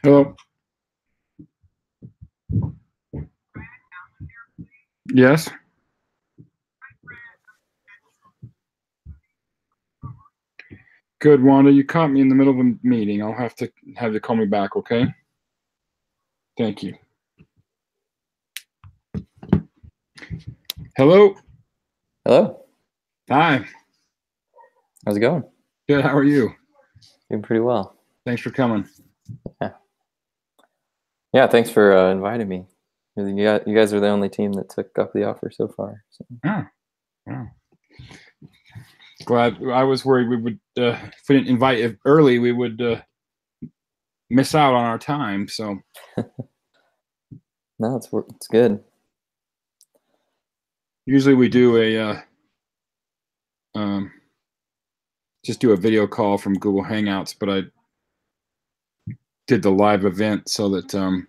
Hello. Yes. Good, Wanda. You caught me in the middle of a meeting. I'll have to have you call me back, okay? Thank you. Hello. Hello. Hi. How's it going? Good. How are you? Doing pretty well. Thanks for coming. Yeah. Thanks for inviting me. You guys are the only team that took up the offer so far. So. Oh. Glad. I was worried we would, if we didn't invite you early, we would miss out on our time. So. No, it's good. Usually we do just do a video call from Google Hangouts, but I did the live event so that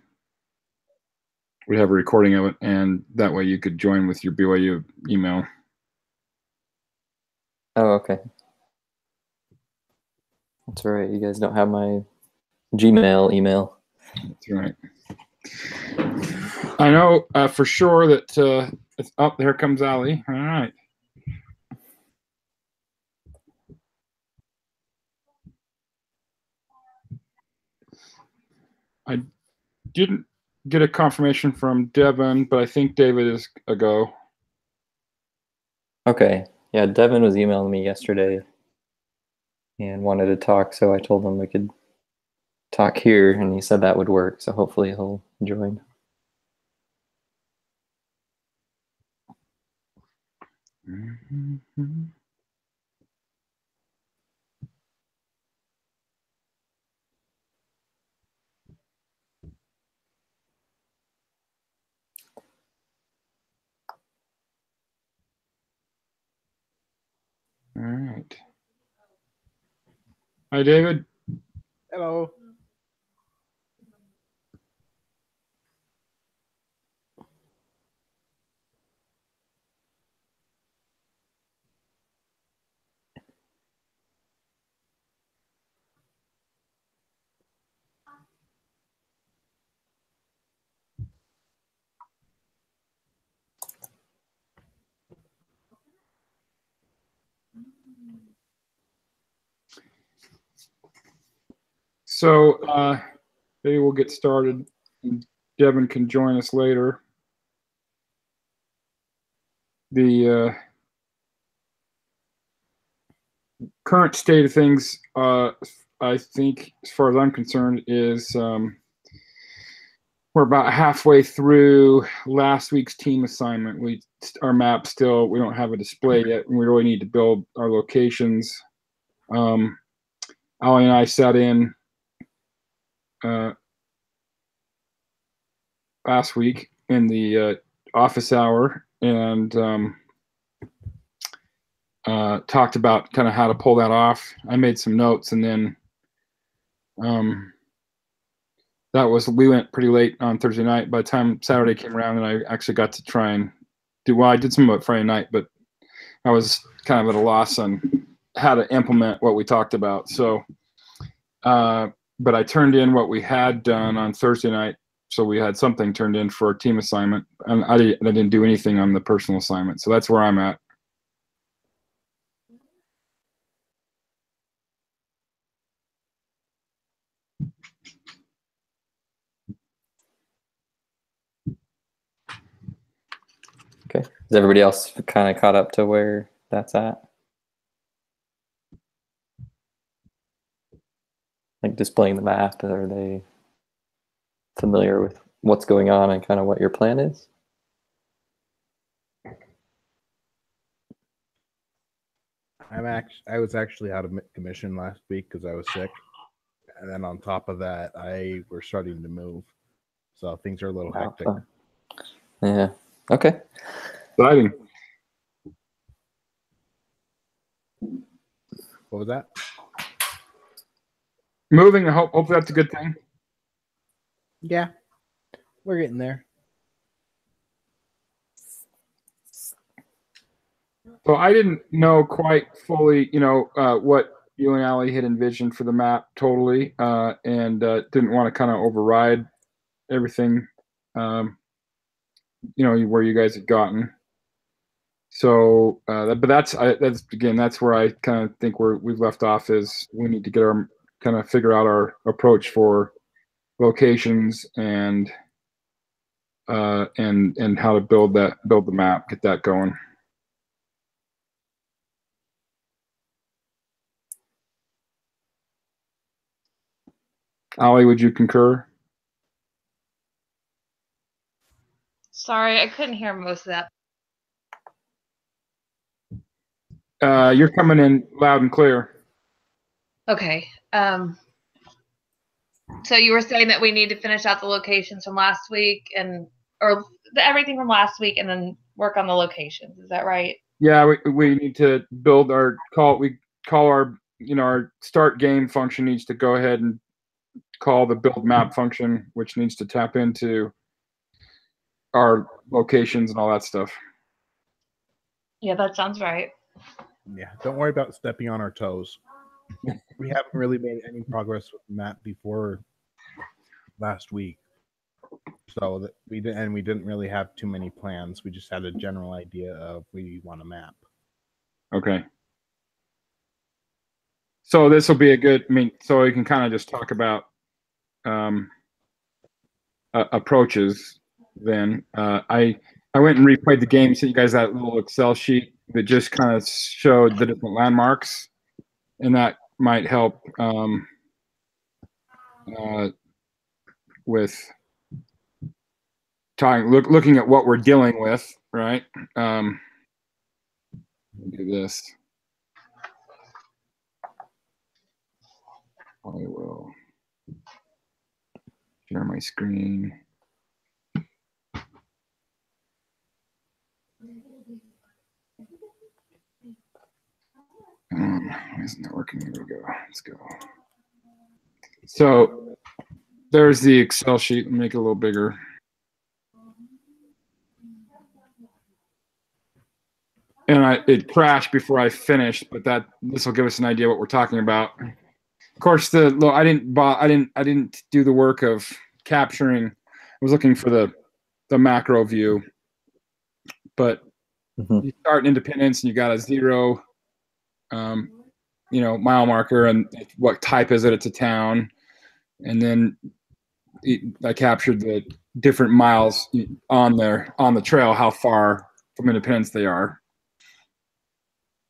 we have a recording of it, and that way you could join with your BYU email. Oh, okay. That's all right. You guys don't have my Gmail email. That's right. I know for sure that it's up. There comes Ali. All right. I didn't get a confirmation from Devin, but I think David is a go. Okay. Yeah, Devin was emailing me yesterday and wanted to talk, so I told him we could talk here, and he said that would work, so hopefully he'll join. Mm-hmm. All right. Hi, David. Hello. So maybe we'll get started. Devin can join us later. The current state of things, I think, as far as I'm concerned, is we're about halfway through last week's team assignment. Our map still, we don't have a display yet, and we really need to build our locations. Ollie and I sat in last week in the office hour and talked about kind of how to pull that off. I made some notes, and then we went pretty late on Thursday night. By the time Saturday came around, and I actually got to try and I did some of it Friday night, but I was kind of at a loss on how to implement what we talked about. So, but I turned in what we had done on Thursday night. So we had something turned in for a team assignment, and I didn't do anything on the personal assignment. So that's where I'm at. Okay. Is everybody else kind of caught up to where that's at? Like displaying the map, are they familiar with what's going on and kind of what your plan is? I was actually out of commission last week because I was sick, and then on top of that, we're starting to move, so things are a little hectic. Yeah. Okay. Exciting. What was that? Moving. Hopefully that's a good thing. Yeah, we're getting there. So I didn't know quite fully, what you and Allie had envisioned for the map totally, and didn't want to kind of override everything, where you guys had gotten. So, but that's where I kind of think we've left off is we need to figure out our approach for locations and how to build the map, get that going. Ollie, would you concur? Sorry, I couldn't hear most of that. You're coming in loud and clear. Okay. So you were saying that we need to finish out the locations from last week or everything from last week and then work on the locations. Is that right? Yeah, we need to build our our start game function needs to go ahead and call the build map function, which needs to tap into our locations and all that stuff. Yeah, that sounds right. Yeah, don't worry about stepping on our toes. We haven't really made any progress with the map before last week, so that we didn't really have too many plans. We just had a general idea of we want a map. Okay. So this will be a good. So we can kind of just talk about approaches. Then I went and replayed the game. So you guys that little Excel sheet that just kind of showed the different landmarks, and that might help with looking at what we're dealing with, right? Do this. I will share my screen. Why isn't that working? Here we go. Let's go. So there's the Excel sheet. Make it a little bigger. And it crashed before I finished, but this will give us an idea what we're talking about. Of course, I didn't do the work of capturing. I was looking for the macro view, but you start in Independence and you got a 0, mile marker, and what type is it? It's a town, and then I captured the different miles on the trail, how far from Independence they are.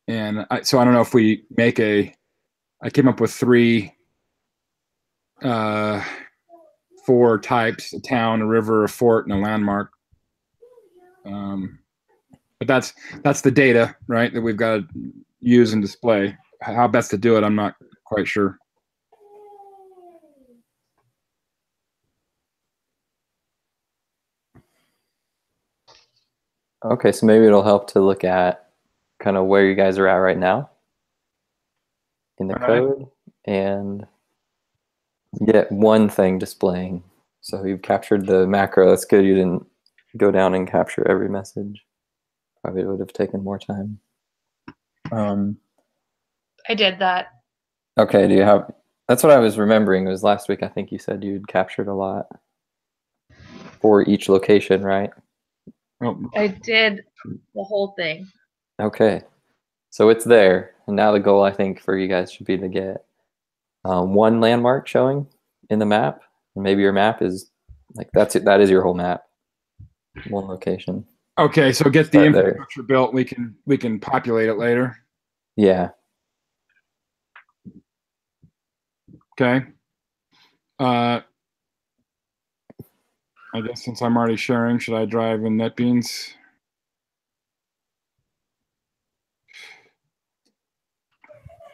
And so I don't know if we make I came up with 4 types: a town, a river, a fort, and a landmark. But that's the data, right, that we've got to use and display. How best to do it, I'm not quite sure. Okay, so maybe it'll help to look at kind of where you guys are at right now in the code and get one thing displaying. So you've captured the macro. That's good. You didn't go down and capture every message. Probably would have taken more time. I did that. Okay, do you have, that's what I was remembering. It was last week, I think you said you'd captured a lot for each location, right? Oh, I did the whole thing. Okay, so it's there. And now the goal, I think, for you guys should be to get one landmark showing in the map. And maybe your map is like, that's it. That is your whole map. One location. okay, so get the Start infrastructure built. We can populate it later. Yeah. Okay. I guess since I'm already sharing, should I drive in NetBeans?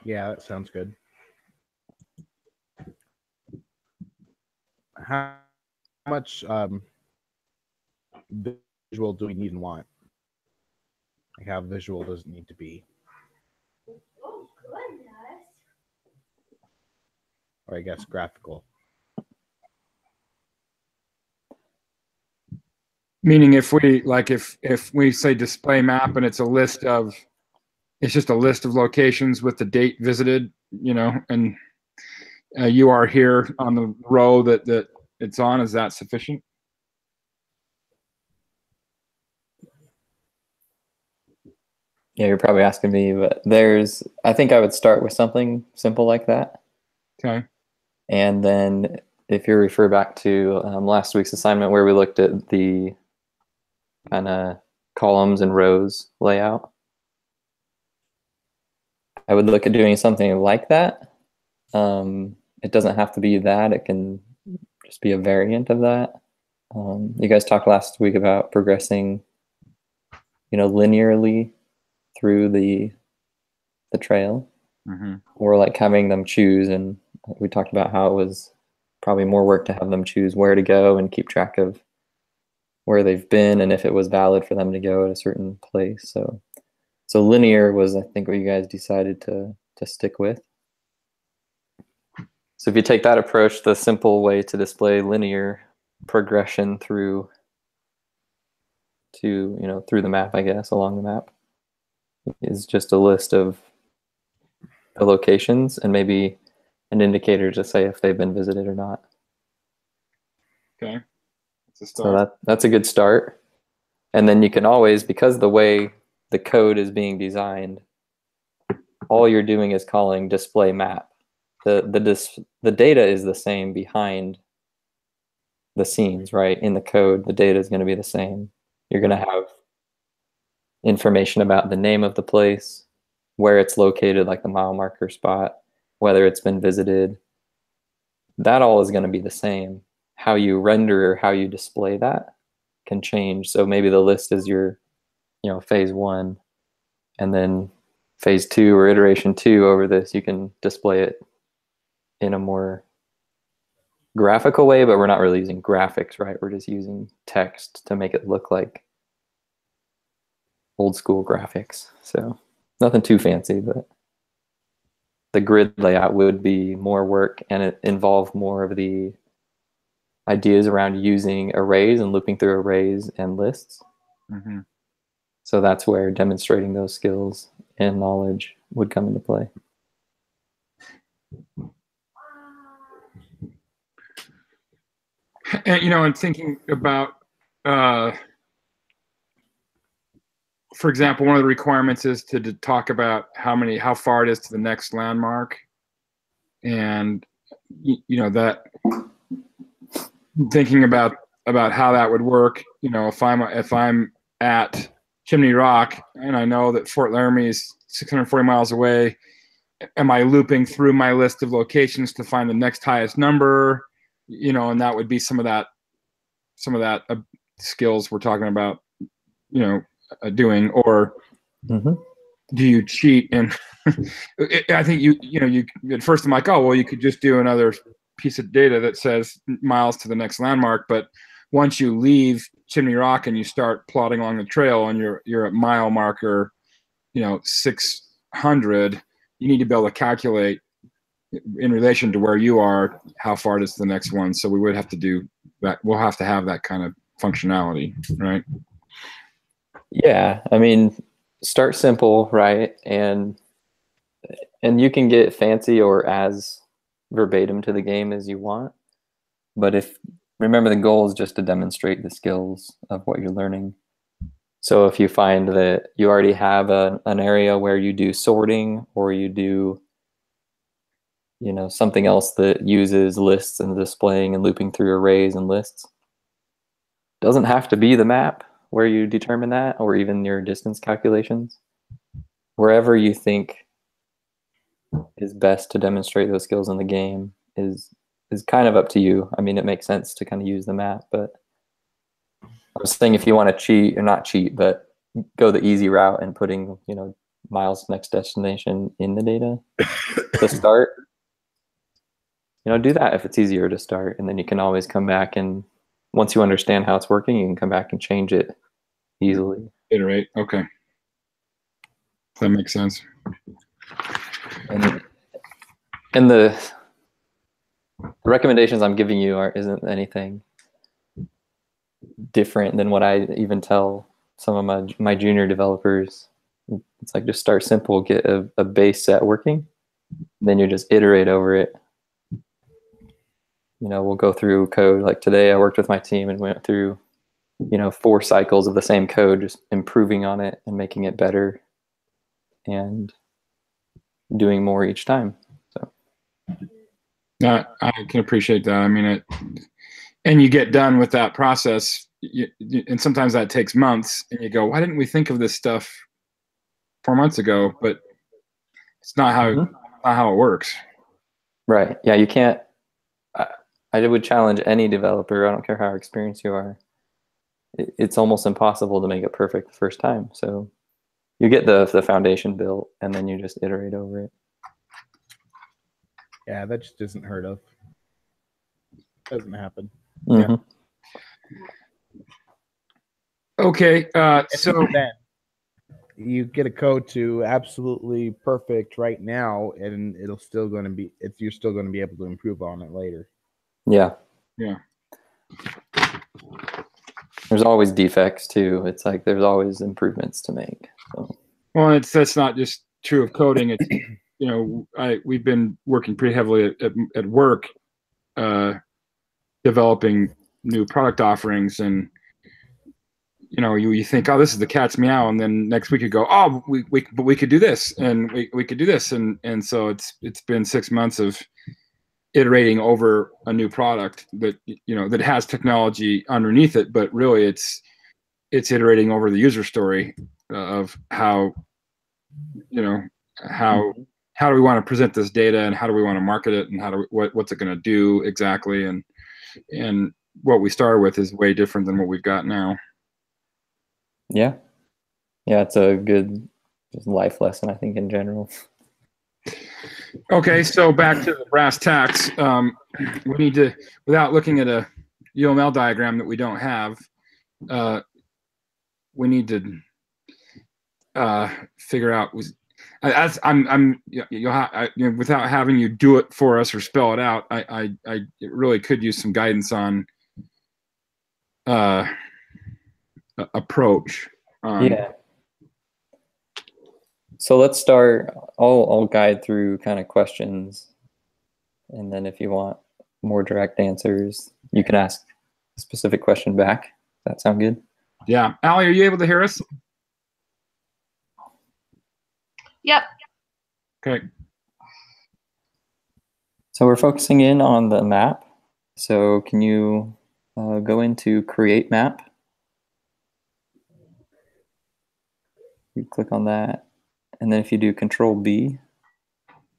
Yeah, that sounds good. How much visual do we need and want? Like how visual does it need to be? Or I guess graphical. Meaning if we say display map and it's just a list of locations with the date visited, and you are here on the row that it's on, is that sufficient? Yeah, you're probably asking me, but I think I would start with something simple like that. Okay. And then if you refer back to last week's assignment where we looked at the kind of columns and rows layout, I would look at doing something like that. It doesn't have to be that. It can just be a variant of that. You guys talked last week about progressing, linearly through the trail, or like having them choose. And we talked about how it was probably more work to have them choose where to go and keep track of where they've been and if it was valid for them to go at a certain place. So linear was, I think, what you guys decided to stick with. So if you take that approach, the simple way to display linear progression through the map, I guess, along the map, is just a list of the locations and maybe an indicator to say if they've been visited or not. Okay. So that's a good start. And then you can always, because the way the code is being designed, all you're doing is calling display map. The data is the same behind the scenes, right? In the code, the data is going to be the same. You're going to have information about the name of the place, where it's located, like the mile marker spot, whether it's been visited. That all is going to be the same. How you render or how you display that can change. So maybe the list is your, phase 1, and then phase 2 or iteration 2 over this, you can display it in a more graphical way, but we're not really using graphics, right? We're just using text to make it look like old school graphics. So nothing too fancy, but the grid layout would be more work, and it involved more of the ideas around using arrays and looping through arrays and lists. So that's where demonstrating those skills and knowledge would come into play. And and thinking about, for example, one of the requirements is to talk about how far it is to the next landmark, and that thinking about how that would work. If I'm at Chimney Rock, and I know that Fort Laramie is 640 miles away. Am I looping through my list of locations to find the next highest number? You know, and that would be some of that skills we're talking about, you know, doing. Or do you cheat? And I think you know, you at first I'm like, oh, well, you could just do another piece of data that says miles to the next landmark. But once you leave Chimney Rock and you start plotting along the trail and you're at mile marker, you know, 600, you need to be able to calculate in relation to where you are, how far is the next one. So we would have to do that. We'll have to have that kind of functionality, right? Yeah, I mean, start simple, right? And you can get fancy or as verbatim to the game as you want. But remember, the goal is just to demonstrate the skills of what you're learning. So if you find that you already have an area where you do sorting, or you do, you know, something else that uses lists and displaying and looping through arrays and lists, doesn't have to be the map where you determine that, or even your distance calculations. Wherever you think is best to demonstrate those skills in the game is kind of up to you. I mean, it makes sense to kind of use the map, but I was saying, if you want to cheat, or not cheat, but go the easy route and putting, you know, miles next destination in the data to start, you know, do that if it's easier to start. And then you can always come back, and once you understand how it's working, you can come back and change it easily. Iterate. Okay. That makes sense. And the recommendations I'm giving you isn't anything different than what I even tell some of my junior developers. It's like, just start simple, get a base set working, then you just iterate over it. You know, we'll go through code. Like today, I worked with my team and went through, you know, 4 cycles of the same code, just improving on it and making it better and doing more each time. So I can appreciate that. I mean, and you get done with that process, and sometimes that takes months, and you go, why didn't we think of this stuff 4 months ago? But it's not how it works. Right. Yeah, you can't. I would challenge any developer, I don't care how experienced you are, it's almost impossible to make it perfect the first time. So you get the foundation built, and then you just iterate over it. Yeah, that just isn't heard of. Doesn't happen. Mm-hmm. Yeah. Okay, so then you get a code to absolutely perfect right now, and you're still going to be able to improve on it later. Yeah. Yeah. There's always defects too. It's like there's always improvements to make. So. Well, that's not just true of coding. It's, you know, we've been working pretty heavily at work, developing new product offerings, and you know, you think, oh, this is the cat's meow, and then next week you go, oh, but we could do this, and we could do this, and so it's been 6 months of iterating over a new product that, you know, that has technology underneath it, but really it's iterating over the user story of how, you know, how do we want to present this data, and how do we want to market it, and what's it going to do exactly, and what we started with is way different than what we've got now. Yeah, it's a good just life lesson, I think, in general. Okay, so back to the brass tacks. We need to, without looking at a UML diagram that we don't have, we need to figure out. Without having you do it for us or spell it out, I really could use some guidance on approach. Yeah. So let's start. I'll guide through kind of questions, and then if you want more direct answers, you can ask a specific question back. Does that sound good? Yeah. Allie, are you able to hear us? Yep. Okay. So we're focusing in on the map. So can you go into create map? you click on that, and then if you do Control B,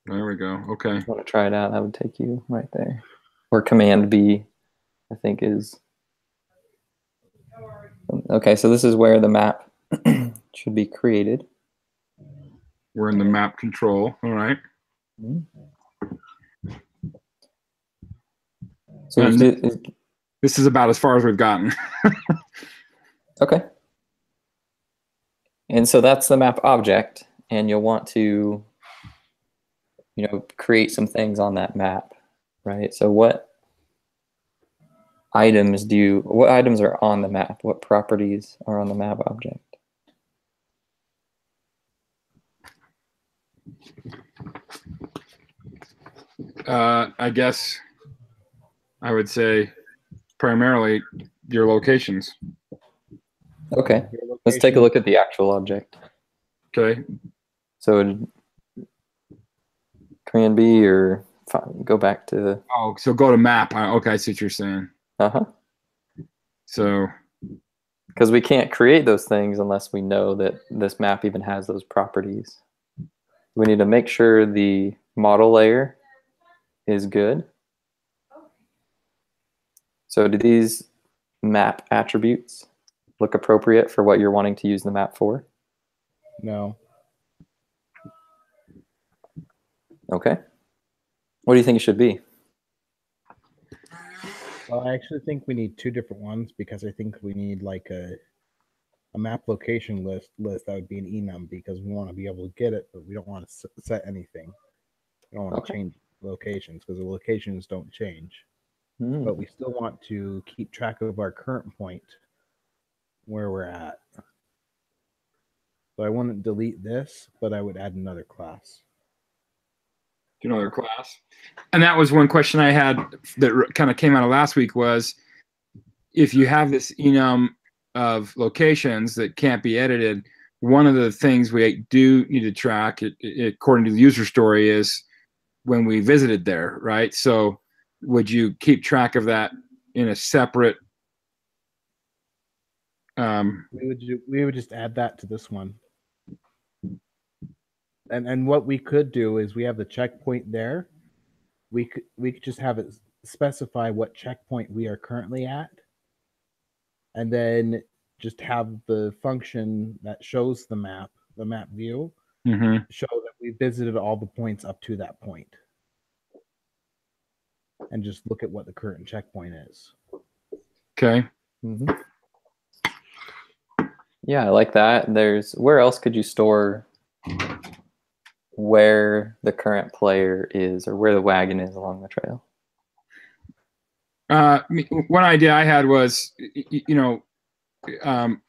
There we go. Okay. if you want to try it out, that would take you right there. Or Command B, I think is. Okay, so this is where the map should be created. We're in the map control. All right. So And this is about as far as we've gotten. okay. And so that's the map object, and you'll want to, create some things on that map, right? So what items are on the map? What properties are on the map object? I guess I would say primarily your locations. Okay, let's take a look at the actual object. Okay. So Command B or go back to. Oh, so go to map. Okay, I see what you're saying. So. Because we can't create those things unless we know that this map even has those properties. We need to make sure the model layer is good. So do these map attributes look appropriate for what you're wanting to use the map for? No. Okay. What do you think it should be? Well, I actually think we need two different ones because I think we need like a map location list that would be an enum because we want to be able to get it, but we don't want to set anything. We don't want to change locations because the locations don't change. But we still want to keep track of our current point where we're at. So I wouldn't delete this, but I would add another class. Another class. And that was one question I had that kind of came out of last week was if you have this enum of locations that can't be edited, one of the things we do need to track, according to the user story, is when we visited there, right? So would you keep track of that in a separate? We would just add that to this one. And what we could do is we have the checkpoint there. We could just have it specify what checkpoint we are currently at, and then just have the function that shows the map view, show that we visited all the points up to that point, and just look at what the current checkpoint is. Okay. Yeah, I like that. Where else could you store where the current player is or where the wagon is along the trail? One idea I had was,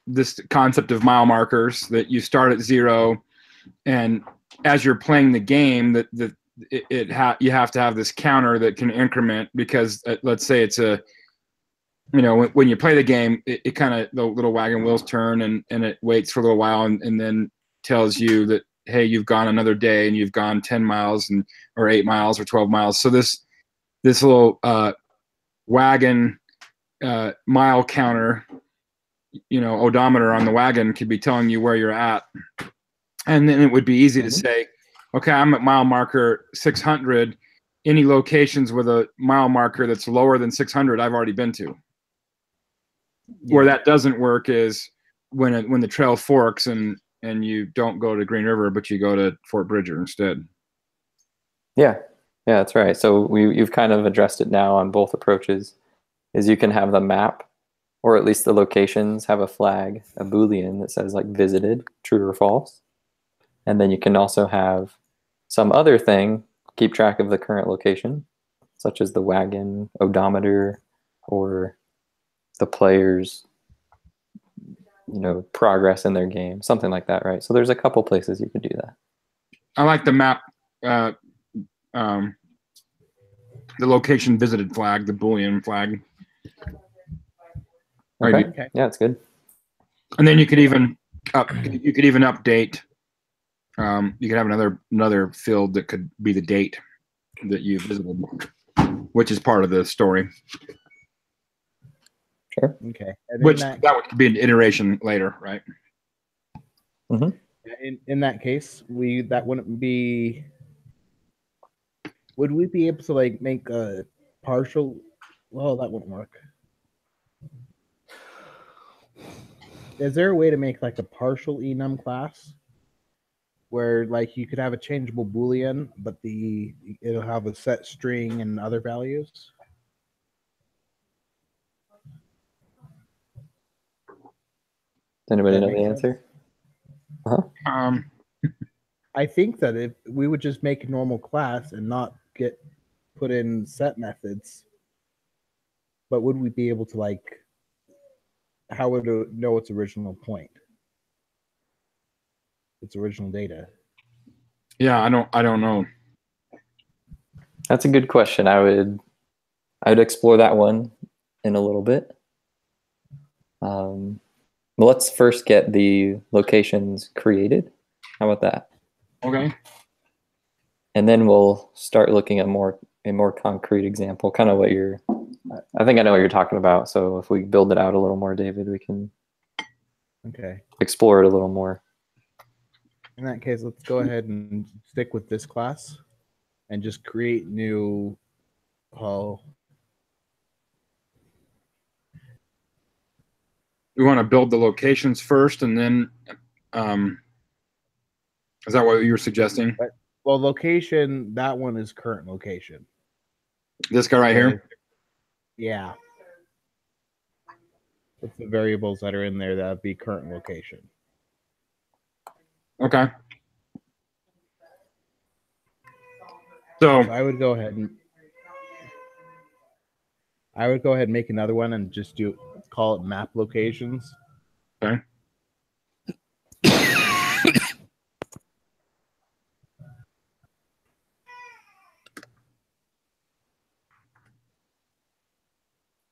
this concept of mile markers, that you start at 0, and as you're playing the game, you have to have this counter that can increment because let's say it's when you play the game, it kind of, the little wagon wheels turn and it waits for a little while and then tells you that, hey, you've gone another day and you've gone 10 miles or 8 miles or 12 miles. So this little wagon mile counter, odometer on the wagon could be telling you where you're at. And then it would be easy to say, okay, I'm at mile marker 600. Any locations with a mile marker that's lower than 600, I've already been to. Yeah. Where that doesn't work is when the trail forks and you don't go to Green River, but you go to Fort Bridger instead. Yeah, that's right. So you've kind of addressed it now on both approaches. Is you can have the map, or at least the locations, have a flag, a Boolean that says like visited, true or false. And then you can also have some other thing, keep track of the current location, such as the wagon odometer or the player's progress in their game, something like that, right? So there's a couple places you could do that. I like the map, the location visited flag, the Boolean flag. Okay. Yeah, it's good. And then you could even update. You could have another field that could be the date that you visited, which is part of the story. Sure. Okay. Which that would be an iteration later, right? And in that case, that wouldn't be. Would we be able to like make a partial? Well, that wouldn't work. Is there a way to make like a partial enum class where like you could have a changeable boolean, but it'll have a set string and other values? Does anybody That know the makes answer? I think that if we would just make a normal class and not get put in set methods, but would we be able to like? How would it know its original point? Its original data. Yeah, I don't know. That's a good question. I would explore that one in a little bit. Well, let's first get the locations created. How about that? Okay. And then we'll start looking at a more concrete example, kind of what I think I know what you're talking about. So if we build it out a little more, David, we can explore it a little more. In that case, let's go ahead and stick with this class and just create new. We want to build the locations first, and then is that what you were suggesting? Well, location, that one is current location. This guy right here? Yeah. With the variables that are in there, that would be current location. Okay. So I would go ahead and make another one and just call it map locations. Okay.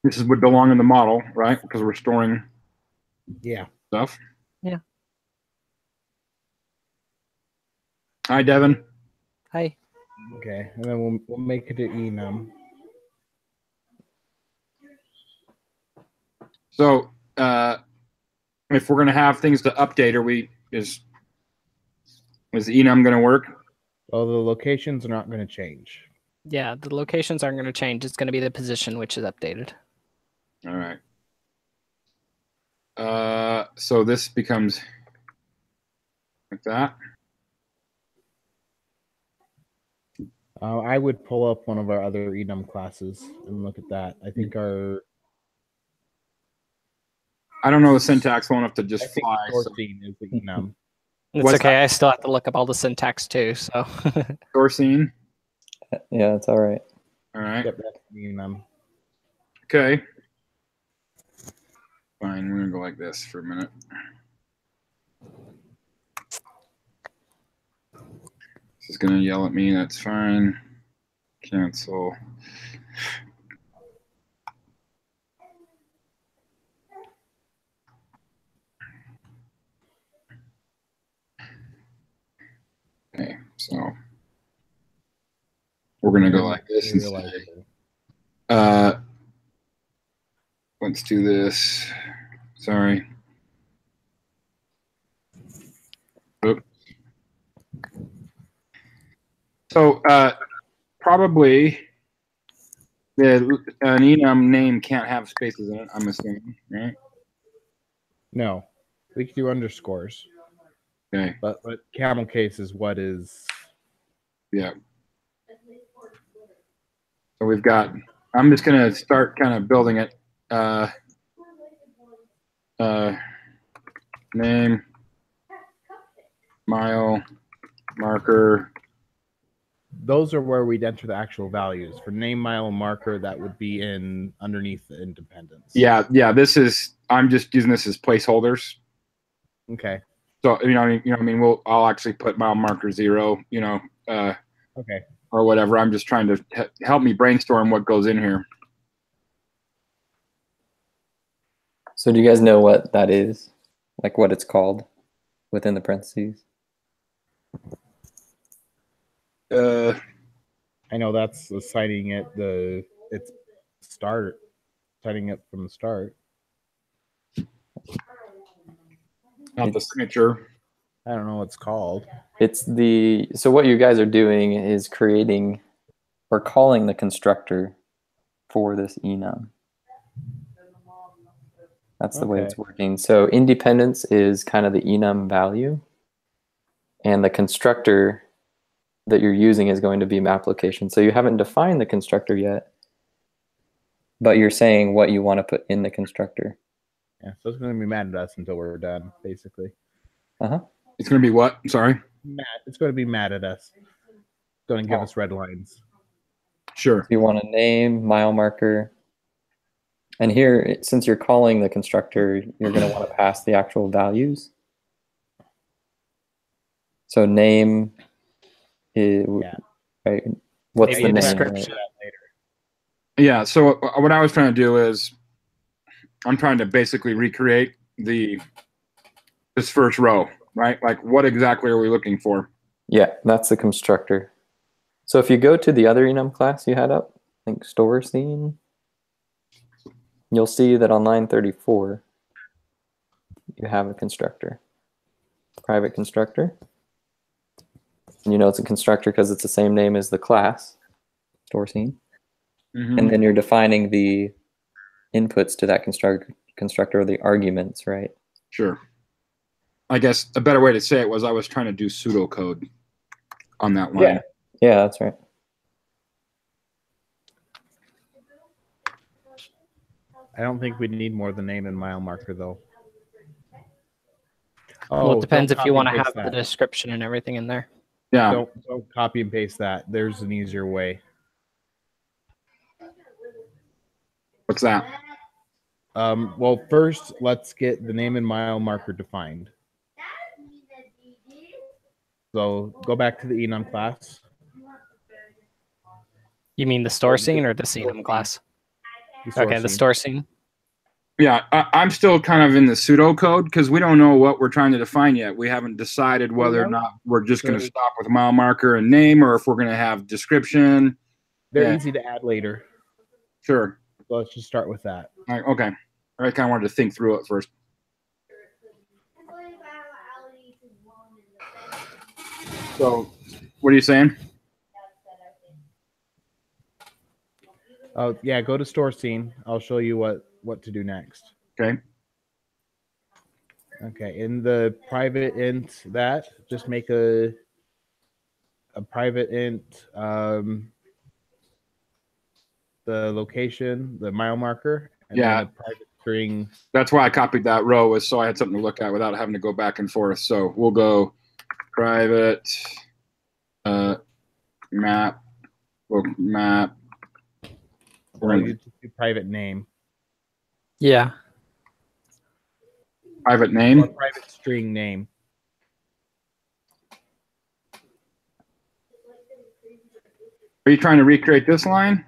This would belong in the model, right? Because we're storing stuff. Yeah. Hi, Devin. Hi. Okay, and then we'll make it an enum. So if we're going to have things to update, is enum going to work? Well, the locations are not going to change. Yeah, the locations aren't going to change. It's going to be the position which is updated. All right. So this becomes like that. I would pull up one of our other enum classes and look at that. I think I don't know the syntax well enough to just fly. Sourcing is the enum. It's okay. I still have to look up all the syntax too. So sourcing. Yeah, that's all right. All right. Yep, that's the enum. Okay. Fine. We're gonna go like this for a minute. This is gonna yell at me. That's fine. Cancel. Okay, so we're gonna go like this and say, let's do this. Sorry. Oops. So probably an enum name can't have spaces in it, I'm assuming, right? No, we can do underscores. Okay. But camel case is what is. Yeah. So we've got. I'm just gonna start kind of building it. Name, mile, marker. Those are where we'd enter the actual values. For name, mile, and marker, that would be underneath the independence. Yeah. I'm just using this as placeholders. Okay. So I'll actually put mile marker 0. Okay. Or whatever. I'm just trying to help me brainstorm what goes in here. So do you guys know what that is? Like what it's called within the parentheses? I know that's assigning it its start, setting it from the start. Not the signature. I don't know what it's called. So what you guys are doing is creating or calling the constructor for this enum. That's the way it's working. So independence is kind of the enum value, and the constructor that you're using is going to be map location. So you haven't defined the constructor yet, but you're saying what you want to put in the constructor. Yeah, so it's going to be mad at us until we're done, basically. It's going to be what? Sorry? It's going to be mad at us. It's going to give us red lines. Sure. So you want a name, mile marker. And here, since you're calling the constructor, you're going to want to pass the actual values. So name is, right? What's Maybe the a name? description. Right? Yeah, so what I was trying to do is I'm trying to basically recreate this first row, right? Like what exactly are we looking for? Yeah, that's the constructor. So if you go to the other enum class you had up, I think store scene, you'll see that on line 34, you have a constructor, private constructor. And you know it's a constructor because it's the same name as the class, store scene. And then you're defining the inputs to that constructor, or the arguments, right? Sure. I guess a better way to say it was I was trying to do pseudocode on that line. Yeah, that's right. I don't think we need more than name and mile marker, though. Well, it depends if you want to copy and have paste the that. description and everything in there. Yeah. Don't copy and paste that. There's an easier way. What's that? Well, first, let's get the name and mile marker defined. So go back to the enum class. You mean the store scene or the enum class? Okay, the store scene. Yeah, I'm still kind of in the pseudocode because we don't know what we're trying to define yet. We haven't decided whether or not we're just going to stop with mile marker and name, or if we're going to have description. They're easy to add later. Sure. So let's just start with that. All right, okay. I kind of wanted to think through it first. So, what are you saying? Oh yeah, go to store scene. I'll show you what to do next. Okay. Okay, in the private int just make a private int the location, the mile marker, and then a private string. That's why I copied that row, was so I had something to look at without having to go back and forth. So we'll go private map, map. Or you just do private name. Yeah. Private name? Or private string name. Are you trying to recreate this line?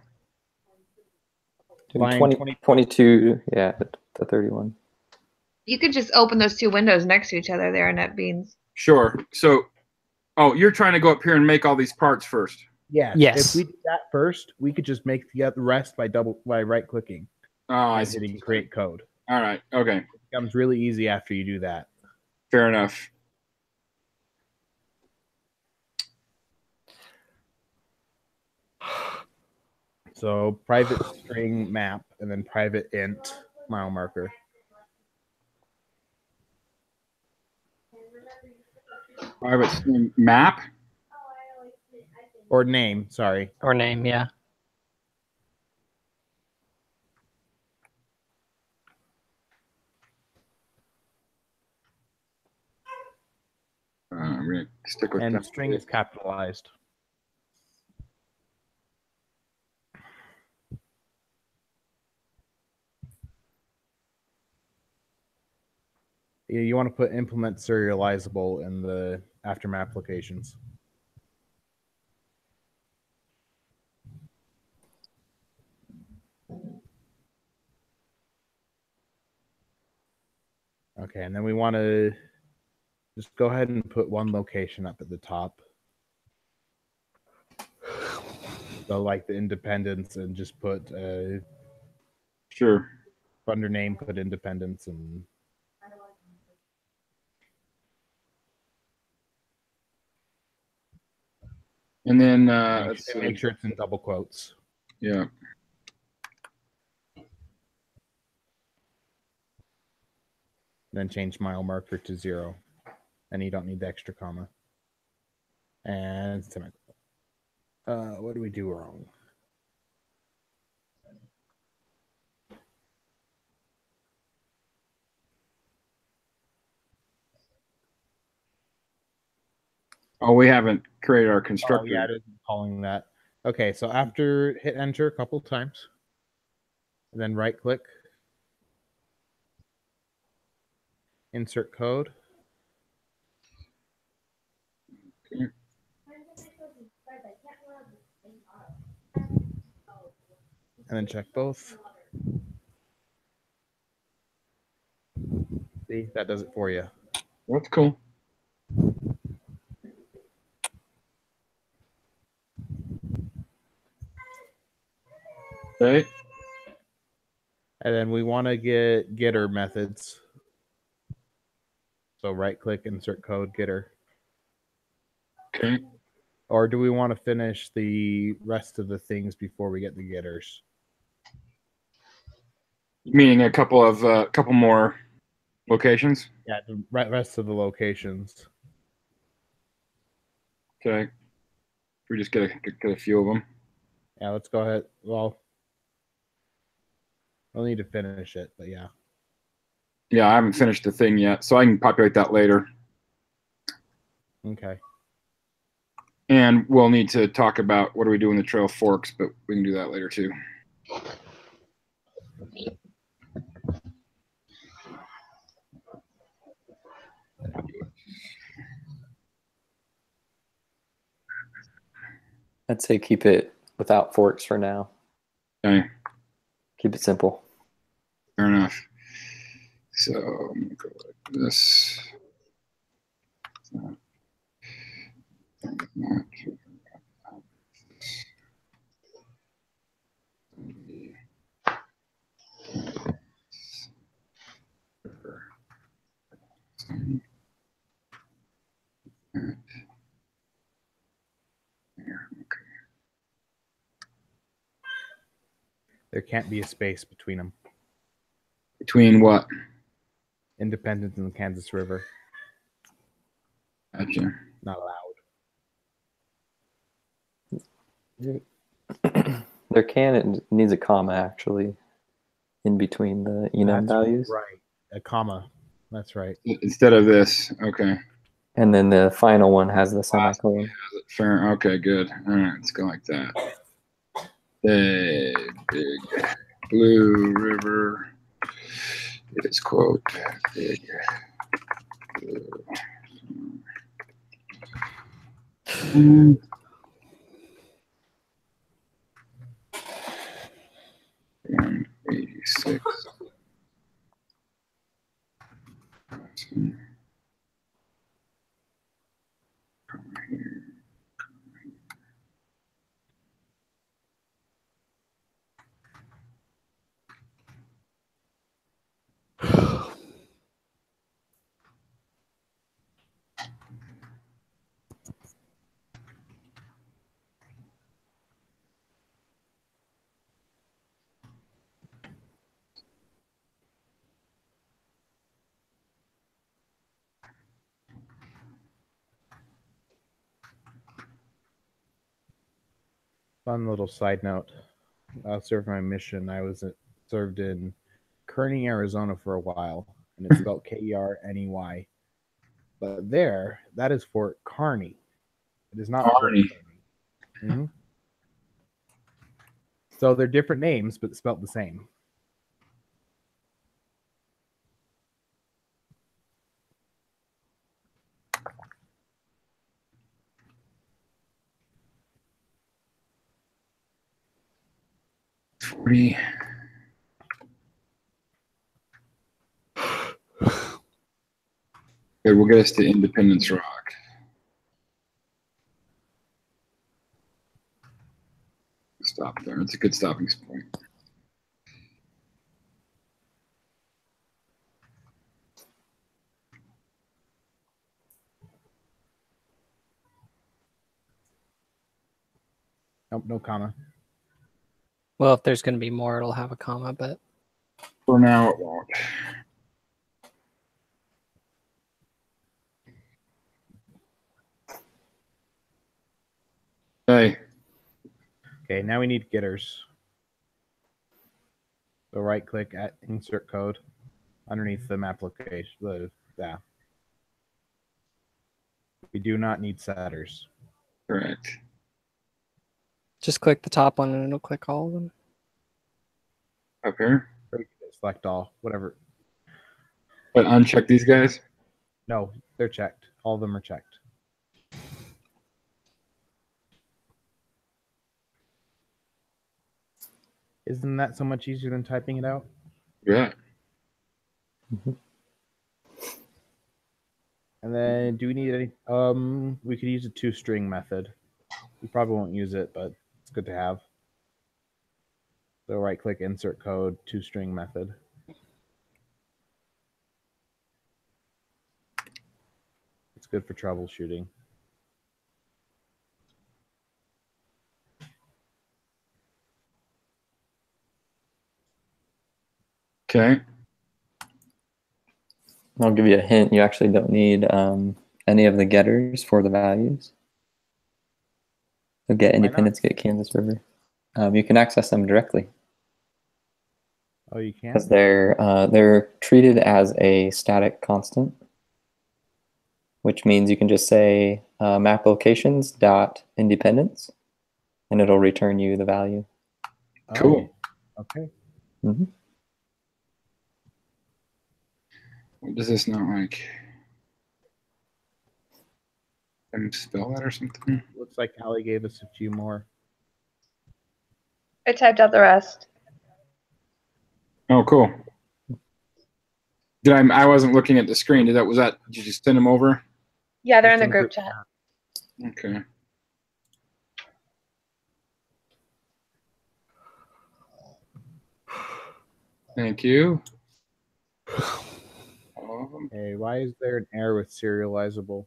Line 22, yeah, to 31. You could just open those two windows next to each other there in NetBeans. Sure. So, you're trying to go up here and make all these parts first. Yeah. Yes. If we did that first, we could just make the rest by right clicking. I and see. hitting create code. All right. Okay. It becomes really easy after you do that. Fair enough. So private string map and then private int mile marker. Private string map? Or name, sorry. Or name, yeah. I'm going to stick with And that. string is capitalized. You want to put implement serializable in the aftermap applications. Okay, and then we want to just go ahead and put one location up at the top. So like the independence, and just put Sure. under name, put independence, and And then let's make sure it's in double quotes. Yeah. Then change mile marker to 0. And you don't need the extra comma. And semicolon. What do we do wrong? Oh, we haven't created our constructor. Oh, yeah, it isn't calling that. Okay, so after hit enter a couple times, and then right click, insert code. Okay. And then check both. See, that does it for you. That's cool. Okay. And then we want to get getter methods. So right click, insert code, getter. Okay. Or do we want to finish the rest of the things before we get the getters? Meaning a couple more locations. Yeah, the rest of the locations. Okay. We just get a few of them. Yeah, let's go ahead. Well, we'll need to finish it, but yeah. Yeah, I haven't finished the thing yet, so I can populate that later. Okay. And we'll need to talk about what do we do when the trail forks, but we can do that later too. I'd say keep it without forks for now. Okay. Keep it simple. Fair enough. So I'm gonna go like this. There can't be a space between them. Between what? Independence and the Kansas River. Gotcha. Not allowed. It needs a comma actually in between the enum values. Right. A comma. That's right. Instead of this. Okay. And then the final one has the semicolon. Fair. Okay, good. All right, let's go like that. Big Blue River is quote big blue. 186. Fun little side note. I served my mission. I was served in Kearney, Arizona for a while, and it's spelled Kearney. But there, that is Fort Kearney. It is not Kearney. Fort Kearney. Mm-hmm. So they're different names, but spelled the same. Good, we'll get us to Independence Rock. Stop there. It's a good stopping point. Nope, no comma. Well, if there's going to be more, it'll have a comma, but For now, it won't. Hey, Okay, now we need getters. So right click at insert code underneath the map location. Yeah. We do not need setters. correct. just click the top one and it'll click all of them. Up here. Select all, whatever. But uncheck these guys. No, they're checked. All of them are checked. Isn't that so much easier than typing it out? Yeah. And then do we need any we could use a toString method. We probably won't use it, but it's good to have. So right click insert code toString method. It's good for troubleshooting. Okay. I'll give you a hint. You actually don't need any of the getters for the values. So get independence, get Kansas River. You can access them directly. Oh, you can? Because they're treated as a static constant, which means you can just say map locations dot independence, and it'll return you the value. Cool. Oh, okay. Mm-hmm. What does this not like? Can you spell that or something? Looks like Allie gave us a few more. I typed out the rest. Oh, cool. I wasn't looking at the screen. Did you just send them over? Yeah, they're in the group chat. Okay. Thank you. All of them. Hey, why is there an error with serializable?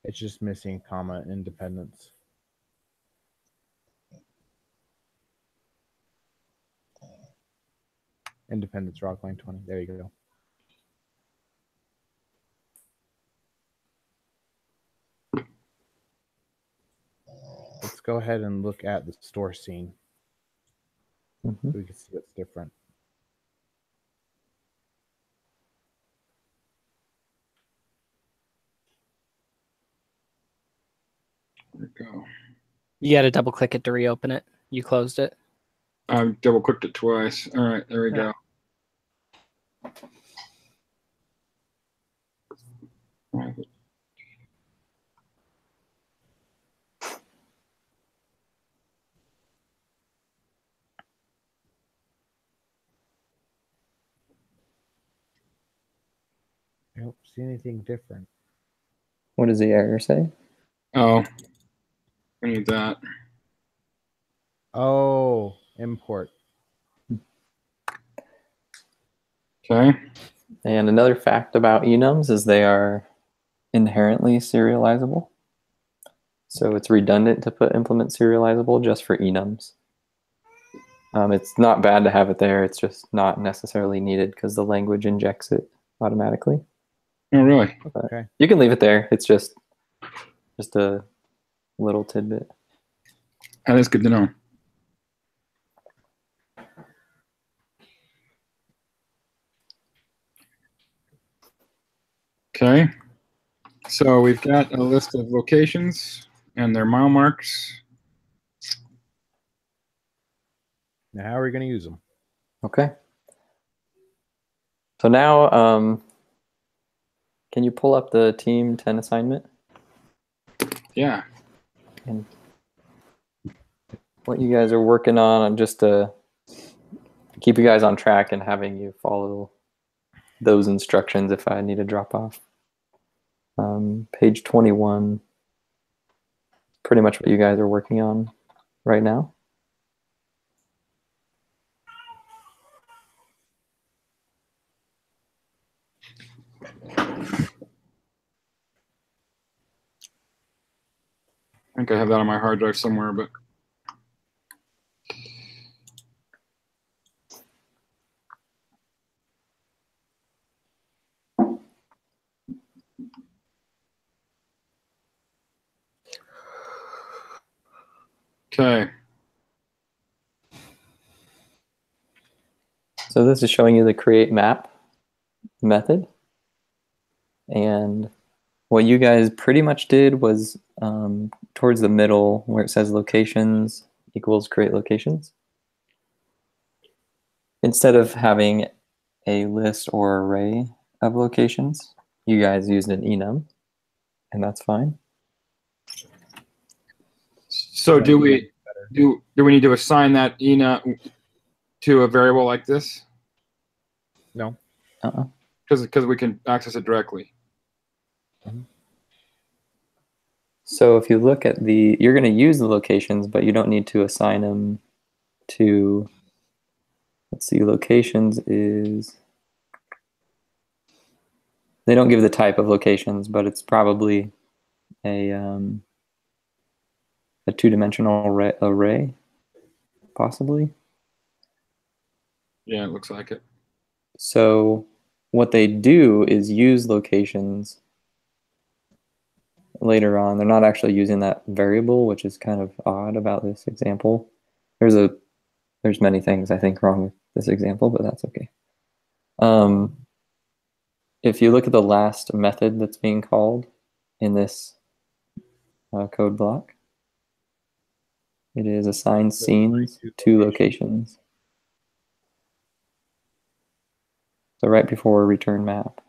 It's just missing comma independence. Independence Rockline 20. There you go. Let's go ahead and look at the store scene. Mm-hmm. So we can see what's different. There we go. You got to double click it to reopen it. You closed it. I double clicked it twice. All right, there we go. Private. I don't see anything different. What does the error say? Oh, I need that. Oh, import. Okay. And another fact about enums is they are inherently serializable. So it's redundant to put implement serializable just for enums. It's not bad to have it there. It's just not necessarily needed because the language injects it automatically. Oh, really? But Okay. you can leave it there. It's just a little tidbit. That is good to know. Okay. So we've got a list of locations and their mile marks. Now, how are we going to use them? Okay. So now, can you pull up the Team 10 assignment? Yeah. And what you guys are working on just to keep you guys on track and having you follow those instructions if I need to drop off. Page 21, pretty much what you guys are working on right now. I think I have that on my hard drive somewhere, but. Okay. So this is showing you the create map method. And what you guys pretty much did was towards the middle where it says locations equals create locations. Instead of having a list or array of locations, you guys used an enum, and that's fine. So do we need to assign that enum to a variable like this? No. Because we can access it directly. So if you look at you're going to use the locations, but you don't need to assign them to, let's see, locations is, they don't give the type of locations, but it's probably a two-dimensional array, possibly. Yeah, it looks like it. So what they do is use locations later on. They're not actually using that variable, which is kind of odd about this example. There's many things I think wrong with this example, but that's okay. If you look at the last method that's being called in this code block, it is assign scenes to locations. So right before return map.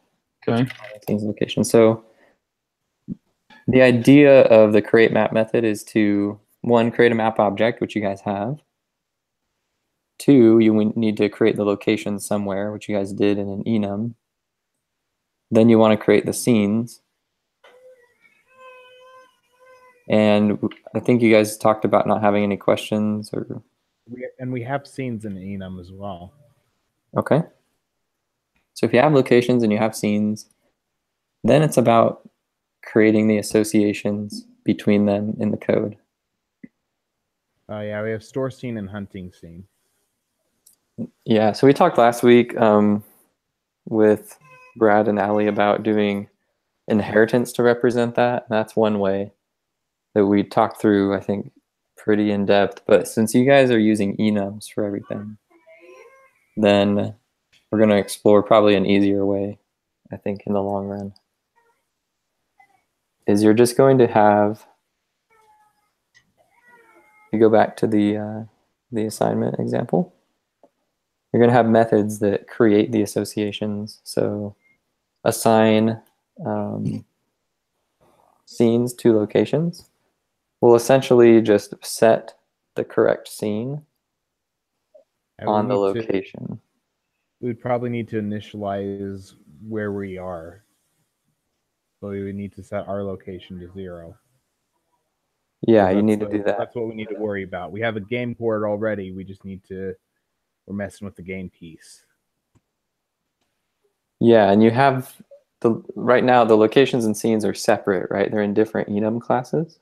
Okay. Scenes location. So the idea of the create map method is to, one, create a map object, which you guys have. Two, you need to create the location somewhere, which you guys did in an enum. Then you want to create the scenes. And I think you guys talked about not having any questions or. And we have scenes in enum as well. Okay. So if you have locations and you have scenes, then it's about creating the associations between them in the code. Yeah, we have store scene and hunting scene. Yeah, so we talked last week with Brad and Ali about doing inheritance to represent that. That's one way that we talked through, I think, pretty in depth. But since you guys are using enums for everything, then we're going to explore probably an easier way, I think, in the long run. Is you're just going to have, you go back to the assignment example, you're going to have methods that create the associations. So assign scenes to locations will essentially just set the correct scene on the location. We would probably need to initialize where we are. So we would need to set our location to 0. Yeah, you need to do that. That's what we need to worry about. We have a game port already. We just need to, we're messing with the game piece. Yeah, and you have, right now the locations and scenes are separate, right? They're in different enum classes.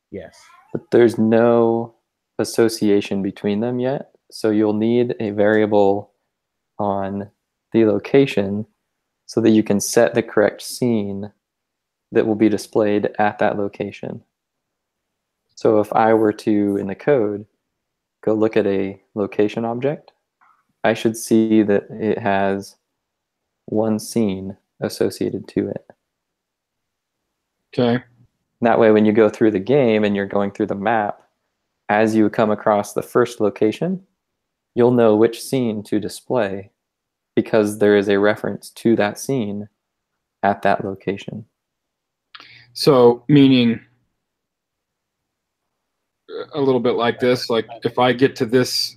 Yes. But there's no association between them yet. So you'll need a variable on the location so that you can set the correct scene that will be displayed at that location. So if I were to, in the code, go look at a location object, I should see that it has one scene associated to it. Okay. That way, when you go through the game and you're going through the map, as you come across the first location, you'll know which scene to display because there is a reference to that scene at that location. So meaning a little bit like this, like if I get to this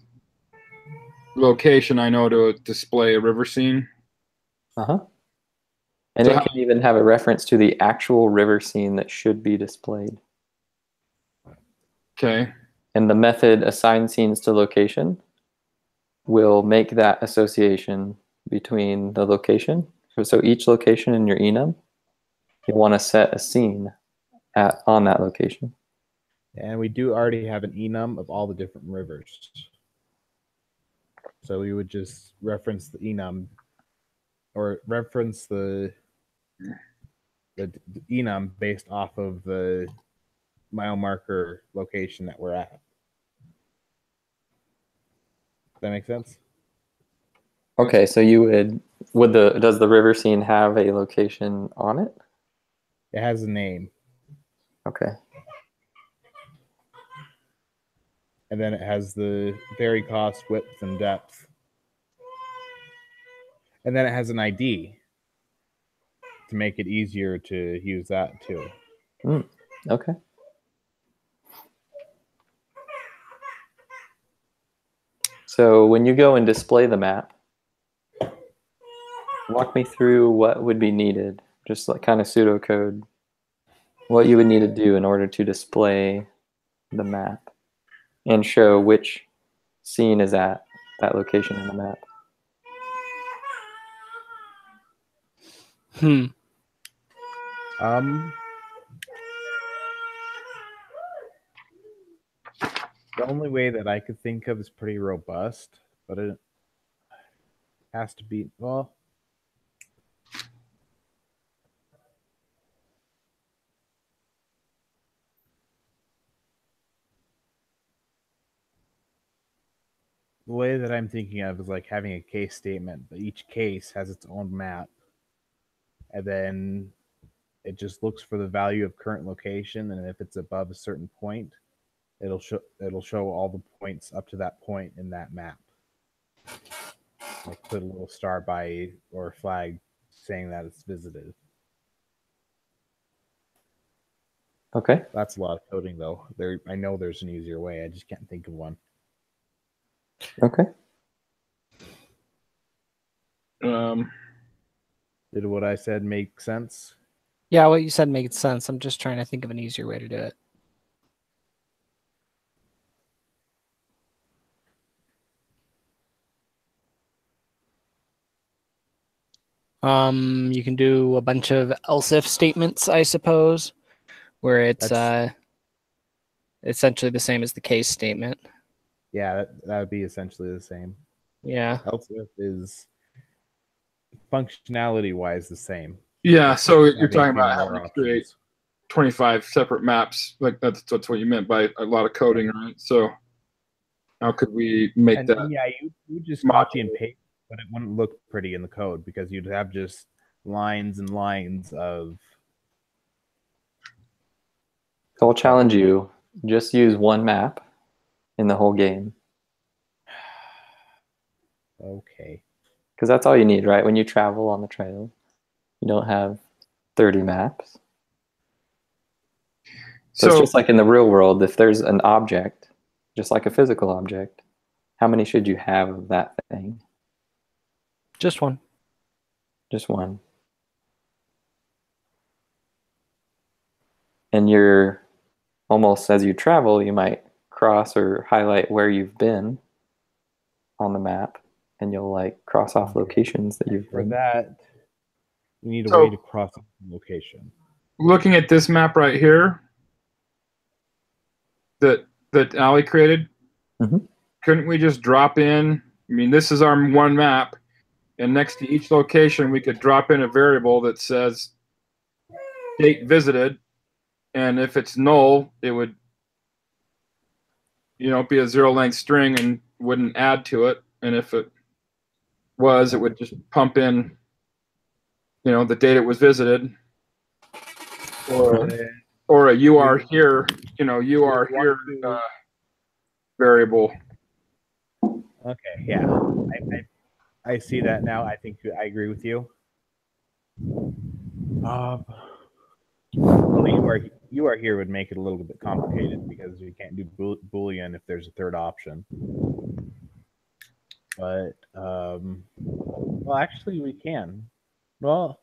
location, I know to display a river scene. Uh-huh. And it can even have a reference to the actual river scene that should be displayed. Okay. And the method assign scenes to location will make that association between the location. So each location in your enum, you want to set a scene on that location. And we do already have an enum of all the different rivers. So we would just reference the enum or reference the enum based off of the mile marker location that we're at. Does that make sense? Okay, so you does the river scene have a location on it? It has a name. Okay. And then it has the vary cost, width, and depth. And then it has an ID to make it easier to use that too. Okay. So when you go and display the map, walk me through what would be needed, just like kind of pseudocode, what you would need to do in order to display the map and show which scene is at that location in the map. The only way that I could think of is pretty robust, but it has to be, well, the way that I'm thinking of is like having a case statement, but each case has its own map. And then it just looks for the value of current location, and if it's above a certain point, it'll show all the points up to that point in that map. Like put a little star by or a flag saying that it's visited. Okay. That's a lot of coding though. I know there's an easier way. I just can't think of one. Okay. Did what I said make sense? Yeah, what you said makes sense. I'm just trying to think of an easier way to do it. You can do a bunch of else if statements, I suppose, where it's essentially the same as the case statement. Yeah, that would be essentially the same. Yeah. Else if is functionality wise the same. Yeah, so you're talking about more having to create 25 separate maps. Like that's what you meant by a lot of coding, right? So how could we make that? Yeah, you just copy and paste, but it wouldn't look pretty in the code because you'd have just lines and lines of. So I'll challenge you. Just use one map in the whole game. Okay. Because that's all you need, right? When you travel on the trail, you don't have 30 maps. So it's just like in the real world, if there's an object, just like a physical object, how many should you have of that thing? Just one. Just one. And you're almost, as you travel, you might cross or highlight where you've been on the map, and you'll like cross off locations that you've been. For that, we need a way to cross off the location. Looking at this map right here that Ali created, couldn't we just drop in? I mean, this is our one map, and next to each location, we could drop in a variable that says date visited, and if it's null, it would, be a zero-length string and wouldn't add to it. And if it was, it would just pump in, the date it was visited, or a you are here, variable. Okay, yeah, I see that now. I think I agree with you. You are here would make it a little bit complicated because you can't do Boolean if there's a third option. But well, actually, we can. Well,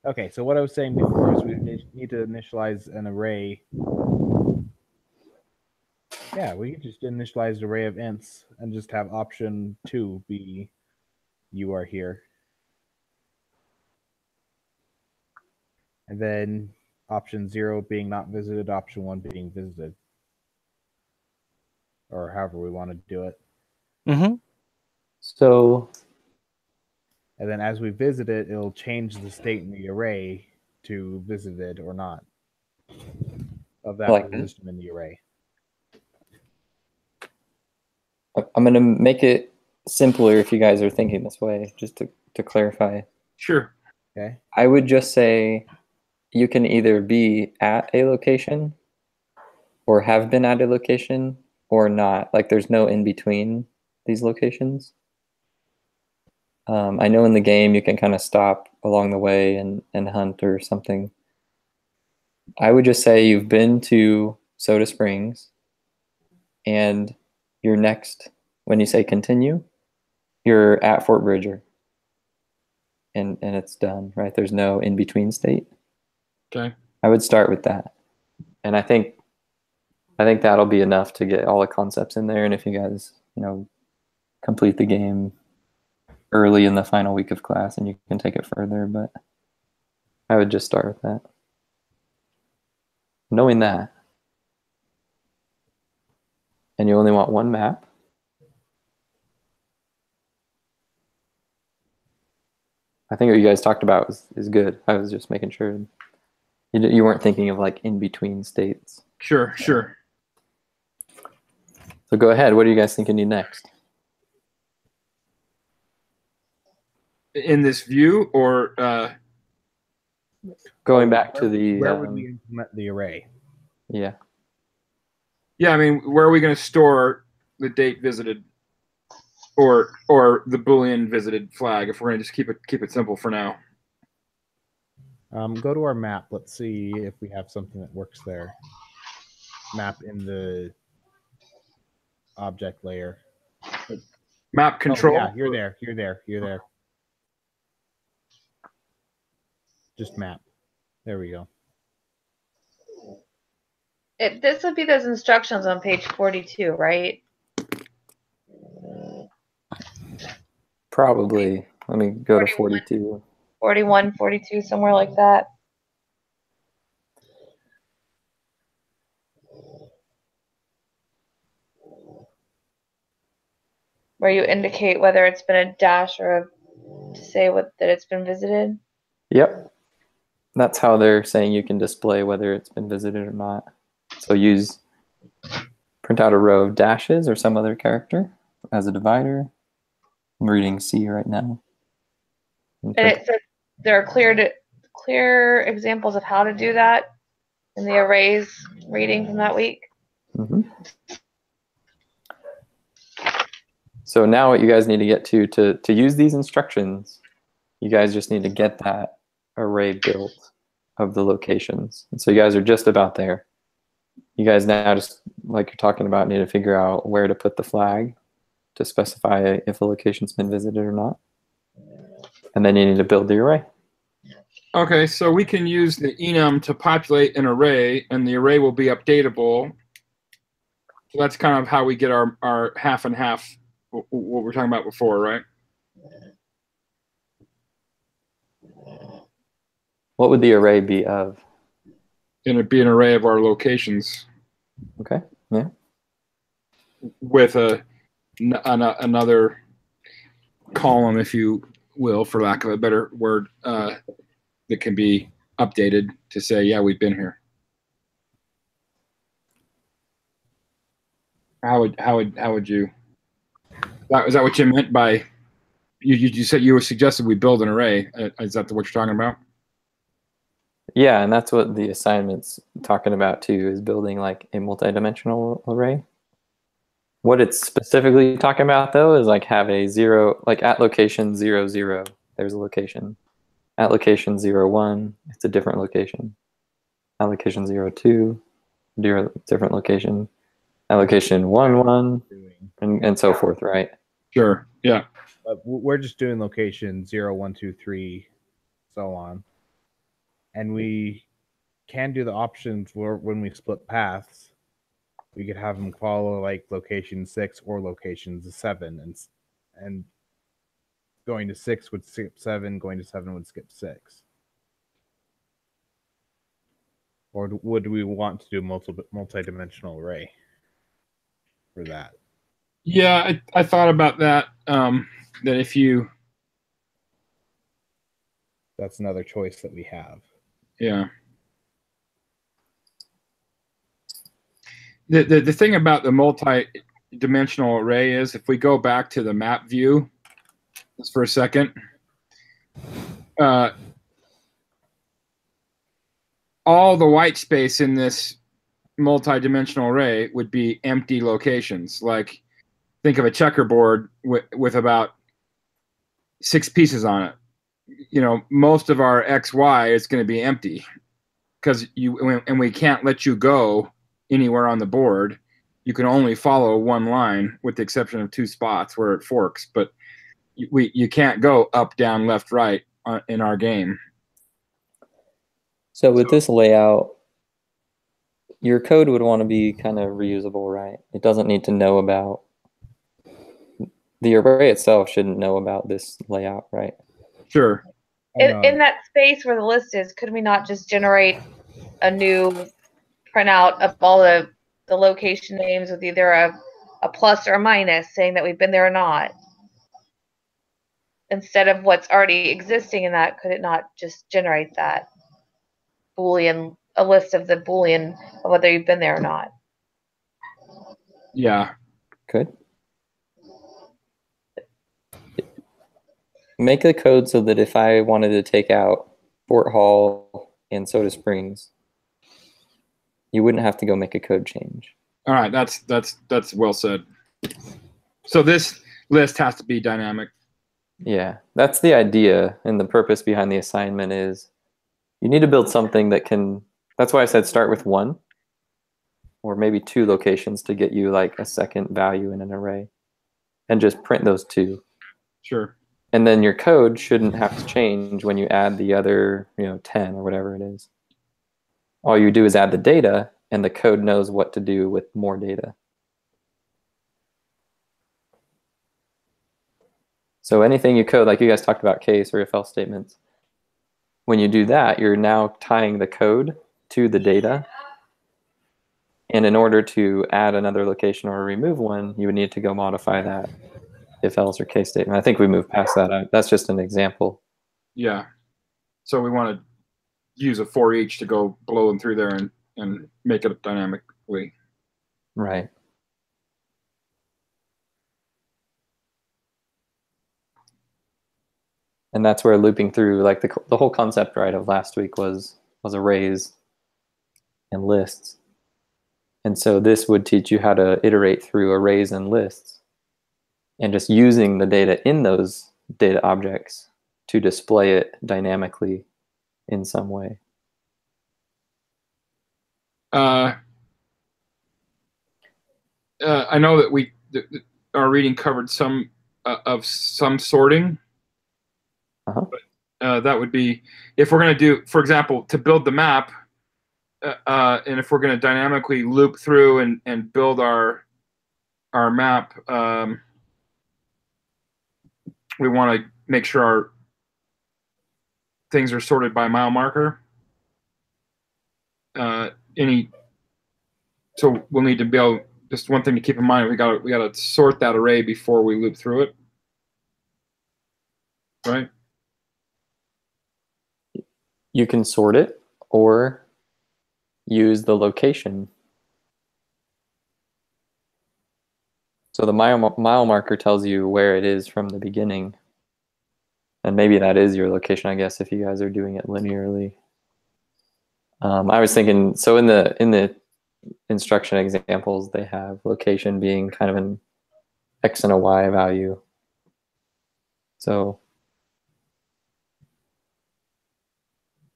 okay. So what I was saying before is we need to initialize an array. Yeah, we can just initialize an array of ints and just have option 2 be you are here. And then Option 0 being not visited, option 1 being visited. Or however we want to do it. Mm-hmm. So, and then as we visit it, it'll change the state in the array to visited or not of that like position in the array. I'm going to make it simpler if you guys are thinking this way, just to clarify. Sure. Okay. I would just say you can either be at a location or have been at a location or not. Like there's no in between these locations. I know in the game you can kind of stop along the way and hunt or something. I would just say you've been to Soda Springs and you're next, when you say continue, you're at Fort Bridger. And it's done, right? There's no in-between state. Okay. I would start with that. And I think that'll be enough to get all the concepts in there. And if you guys, complete the game early in the final week of class, and you can take it further, but I would just start with that. Knowing that, and you only want one map, I think what you guys talked about is good. I was just making sure you weren't thinking of like in between states. Sure. So go ahead. What do you guys think you need next? In this view, or going back to the where would we implement the array? Yeah. Yeah, I mean, where are we going to store the date visited, or the Boolean visited flag? If we're going to just keep it simple for now. Go to our map. Let's see if we have something that works there. Map in the object layer. Map control. Oh, yeah, you're there. Just map. There we go. This would be those instructions on page 42, right? Probably. Let me go to 42. 41, 42, somewhere like that. Where you indicate whether it's been a dash or to say that it's been visited. Yep. That's how they're saying you can display whether it's been visited or not. So print out a row of dashes or some other character as a divider. I'm reading C right now. And it says there are clear examples of how to do that in the arrays reading from that week. Mm-hmm. So now what you guys need to get to use these instructions, you guys just need to get that array built of the locations. And so you guys are just about there. You guys now, just like you're talking about, need to figure out where to put the flag to specify if a location's been visited or not. And then you need to build the array. Okay, so we can use the enum to populate an array, and the array will be updatable. So that's kind of how we get our half and half, what we were talking about before, right? What would the array be of? And it'd be an array of our locations. Okay, yeah. With another column, if you will, for lack of a better word, that can be updated to say, yeah, we've been here. How would you? Is that what you meant by? You said you suggested we build an array. Is that what you're talking about? Yeah, and that's what the assignment's talking about too, is building like a multi-dimensional array. What it's specifically talking about though is like have a 0, like at location 0, 0, there's a location. At location 0, 1, it's a different location. At location 0, 2, different location. At location 1, 1, and so forth, right? Sure, yeah. We're just doing location 0, 1, 2, 3, so on. And we can do the options for when we split paths. We could have them follow like location 6 or location 7, and going to 6 would skip 7, going to 7 would skip 6. Or would we want to do multi-dimensional array for that? Yeah, I thought about that. That if you, that's another choice that we have. Yeah. The thing about the multi-dimensional array is, if we go back to the map view just for a second, all the white space in this multi-dimensional array would be empty locations. Like, think of a checkerboard with about 6 pieces on it. You know, most of our XY is going to be empty because we can't let you go anywhere on the board. You can only follow one line, with the exception of 2 spots where it forks, but you can't go up, down, left, right in our game. So with this layout, your code would want to be kind of reusable, right? It doesn't need to know about, the array itself shouldn't know about this layout, right? Sure. In that space where the list is, could we not just generate a new printout of all the location names with either a plus or a minus saying that we've been there or not? Instead of what's already existing in that, could it not just generate that Boolean, a list of the Boolean of whether you've been there or not? Yeah. Could. Make the code so that if I wanted to take out Fort Hall and Soda Springs, you wouldn't have to go make a code change. All right, that's well said. So this list has to be dynamic. Yeah, that's the idea, and the purpose behind the assignment is you need to build something that can, that's why I said start with 1 or maybe 2 locations to get you like a second value in an array, and just print those 2. Sure. And then your code shouldn't have to change when you add the other, 10 or whatever it is. All you do is add the data, and the code knows what to do with more data. So anything you code, like you guys talked about case or if else statements, when you do that, you're now tying the code to the data. And in order to add another location or remove one, you would need to go modify that if else or case statement. I think we moved past that. That's just an example. Yeah. So we want to use a for each to go blowing through there and make it dynamically. Right. And that's where looping through, like the whole concept, right, of last week was arrays and lists. And so this would teach you how to iterate through arrays and lists, and just using the data in those data objects to display it dynamically in some way. I know that our reading covered some sorting. But that would be, if we're going to do, for example, to build the map, and if we're going to dynamically loop through and build our map, we want to make sure our things are sorted by mile marker. So we'll need to be able, just one thing to keep in mind, we got to sort that array before we loop through it, right? You can sort it or use the location. So the mile marker tells you where it is from the beginning. And maybe that is your location, I guess, if you guys are doing it linearly. I was thinking, so in the instruction examples, they have location being kind of an X and a Y value. So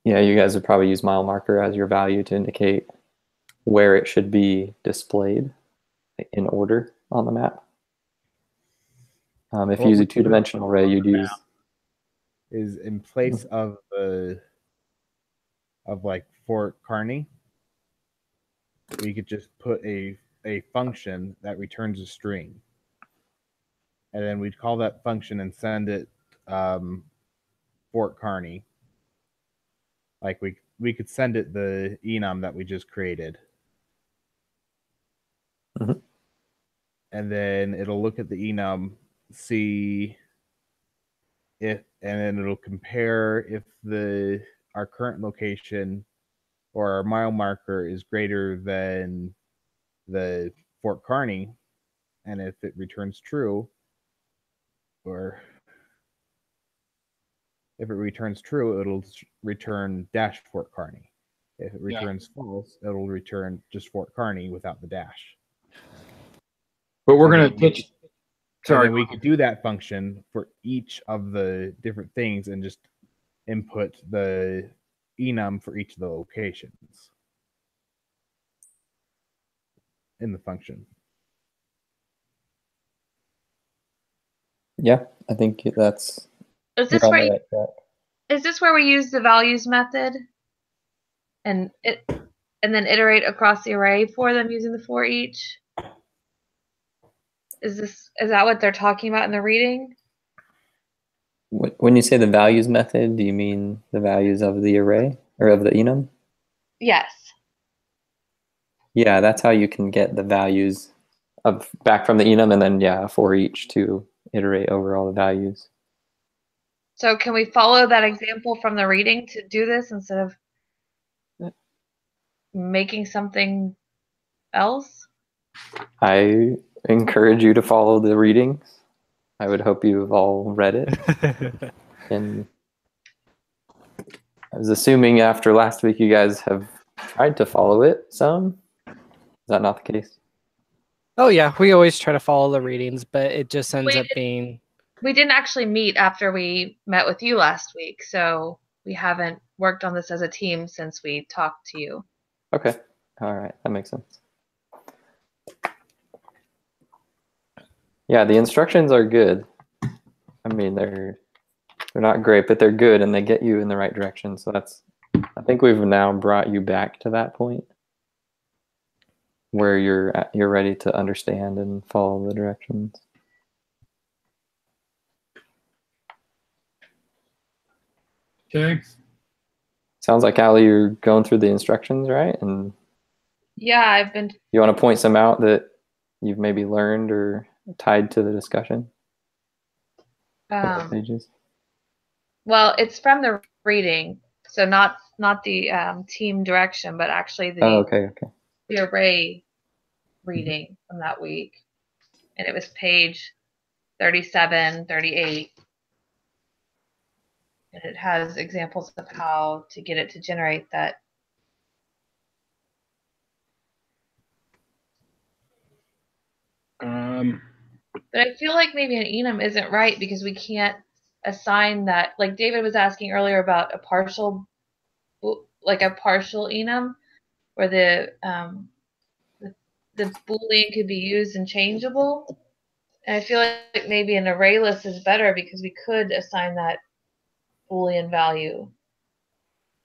yeah, you guys would probably use mile marker as your value to indicate where it should be displayed in order on the map. If you use a 2-dimensional array, you'd use is in place of like Fort Kearney, we could just put a function that returns a string, and then we'd call that function and send it Fort Kearney. Like we could send it the enum that we just created. Mhm. And then it'll look at the enum, see if, and then it'll compare if our current location or our mile marker is greater than the Fort Kearney, and if it returns true, or if it returns true, it'll return dash Fort Kearney. If it returns false, it'll return just Fort Kearney without the dash. But we're going to pitch. Sorry, and then we could do that function for each of the different things and just input the enum for each of the locations in the function. Yeah, I think that's. Is this where we use the values method and then iterate across the array for them using the for each? Is that what they're talking about in the reading? When you say the values method, do you mean the values of the array or of the enum? Yes. Yeah, that's how you can get the values back from the enum, and then for each to iterate over all the values. So can we follow that example from the reading to do this instead of making something else? I encourage you to follow the readings. I would hope you've all read it. And I was assuming after last week you guys have tried to follow it some. Is that not the case? Oh yeah, we always try to follow the readings, but it just ends up being... We didn't actually meet after we met with you last week, so we haven't worked on this as a team since we talked to you. Okay. All right. That makes sense. Yeah, the instructions are good. I mean, they're not great, but they're good and they get you in the right direction. So I think we've now brought you back to that point where you're ready to understand and follow the directions. Okay. Sounds like, Allie, you're going through the instructions, right? And yeah, I've been. You want to point some out that you've maybe learned or tied to the discussion? Pages. Well, it's from the reading, so not the team direction, but actually the the array reading from that week, and it was page 37, 38. And it has examples of how to get it to generate that. But I feel like maybe an enum isn't right because we can't assign that. Like David was asking earlier about a partial enum, where the Boolean could be used and changeable. And I feel like maybe an array list is better because we could assign that Boolean value.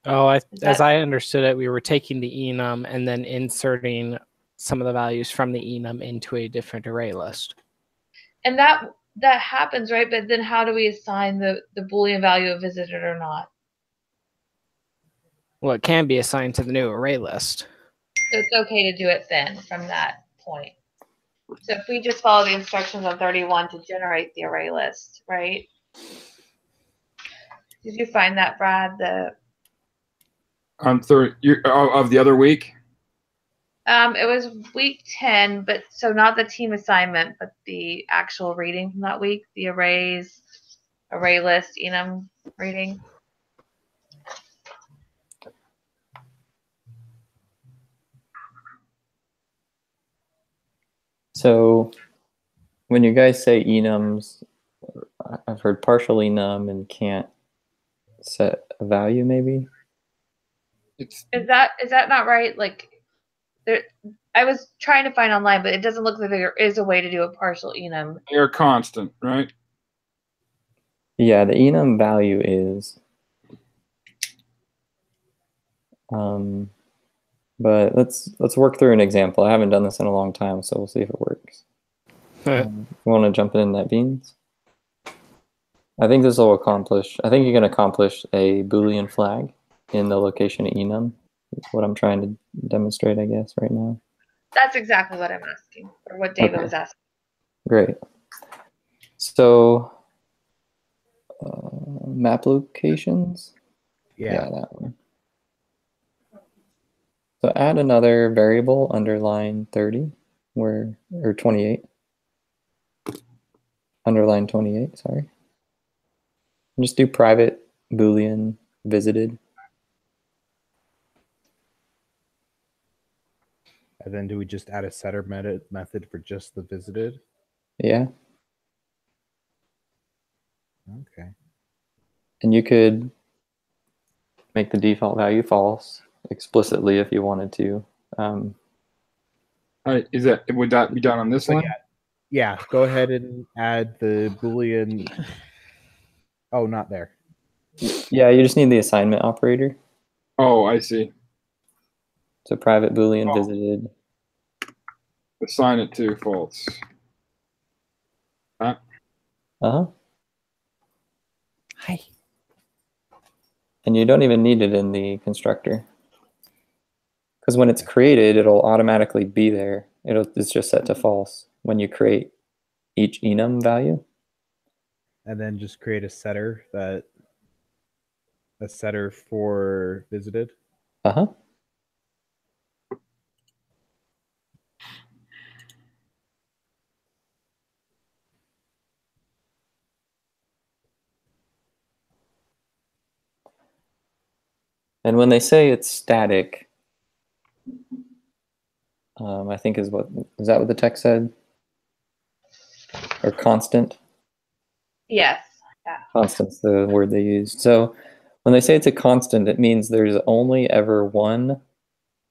Oh, as I understood it, we were taking the enum and then inserting some of the values from the enum into a different array list. And that happens, right? But then how do we assign the Boolean value of visited or not? Well, it can be assigned to the new array list. So it's okay to do it then from that point. So if we just follow the instructions on 31 to generate the array list, right? Did you find that, Brad? On of the other week? It was week 10, but so not the team assignment, but the actual reading from that week, the array list, enum reading. So when you guys say enums, I've heard partial enum and can't set a value maybe. Is that not right? Like I was trying to find online, but it doesn't look like there is a way to do a partial enum. They're constant, right? Yeah, the enum value is. But let's work through an example. I haven't done this in a long time, so we'll see if it works. You want to jump in that, Beans? I think this will accomplish. I think you can accomplish a Boolean flag. in the location enum. That's what I'm trying to demonstrate, I guess, right now. That's exactly what I'm asking, or what David was asking. Great. So map locations. Yeah. That one. So add another variable under line 30, or 28. Underline 28, sorry. And just do private Boolean visited. And then do we just add a setter method for just the visited? Yeah. Okay. And you could make the default value false explicitly if you wanted to. Would that be done on this So line? yeah, go ahead and add the Boolean. Oh, not there. Yeah, you just need the assignment operator. Oh, I see. So private Boolean visited. Assign it to false. Uh-huh. Hi. And you don't even need it in the constructor. Because when it's created, it'll automatically be there. It's just set to false when you create each enum value. And then just create a setter for visited. Uh-huh. And when they say it's static, I think is that what the text said? Or constant? Yes. Yeah. Constant's the word they used. So when they say it's a constant, it means there's only ever one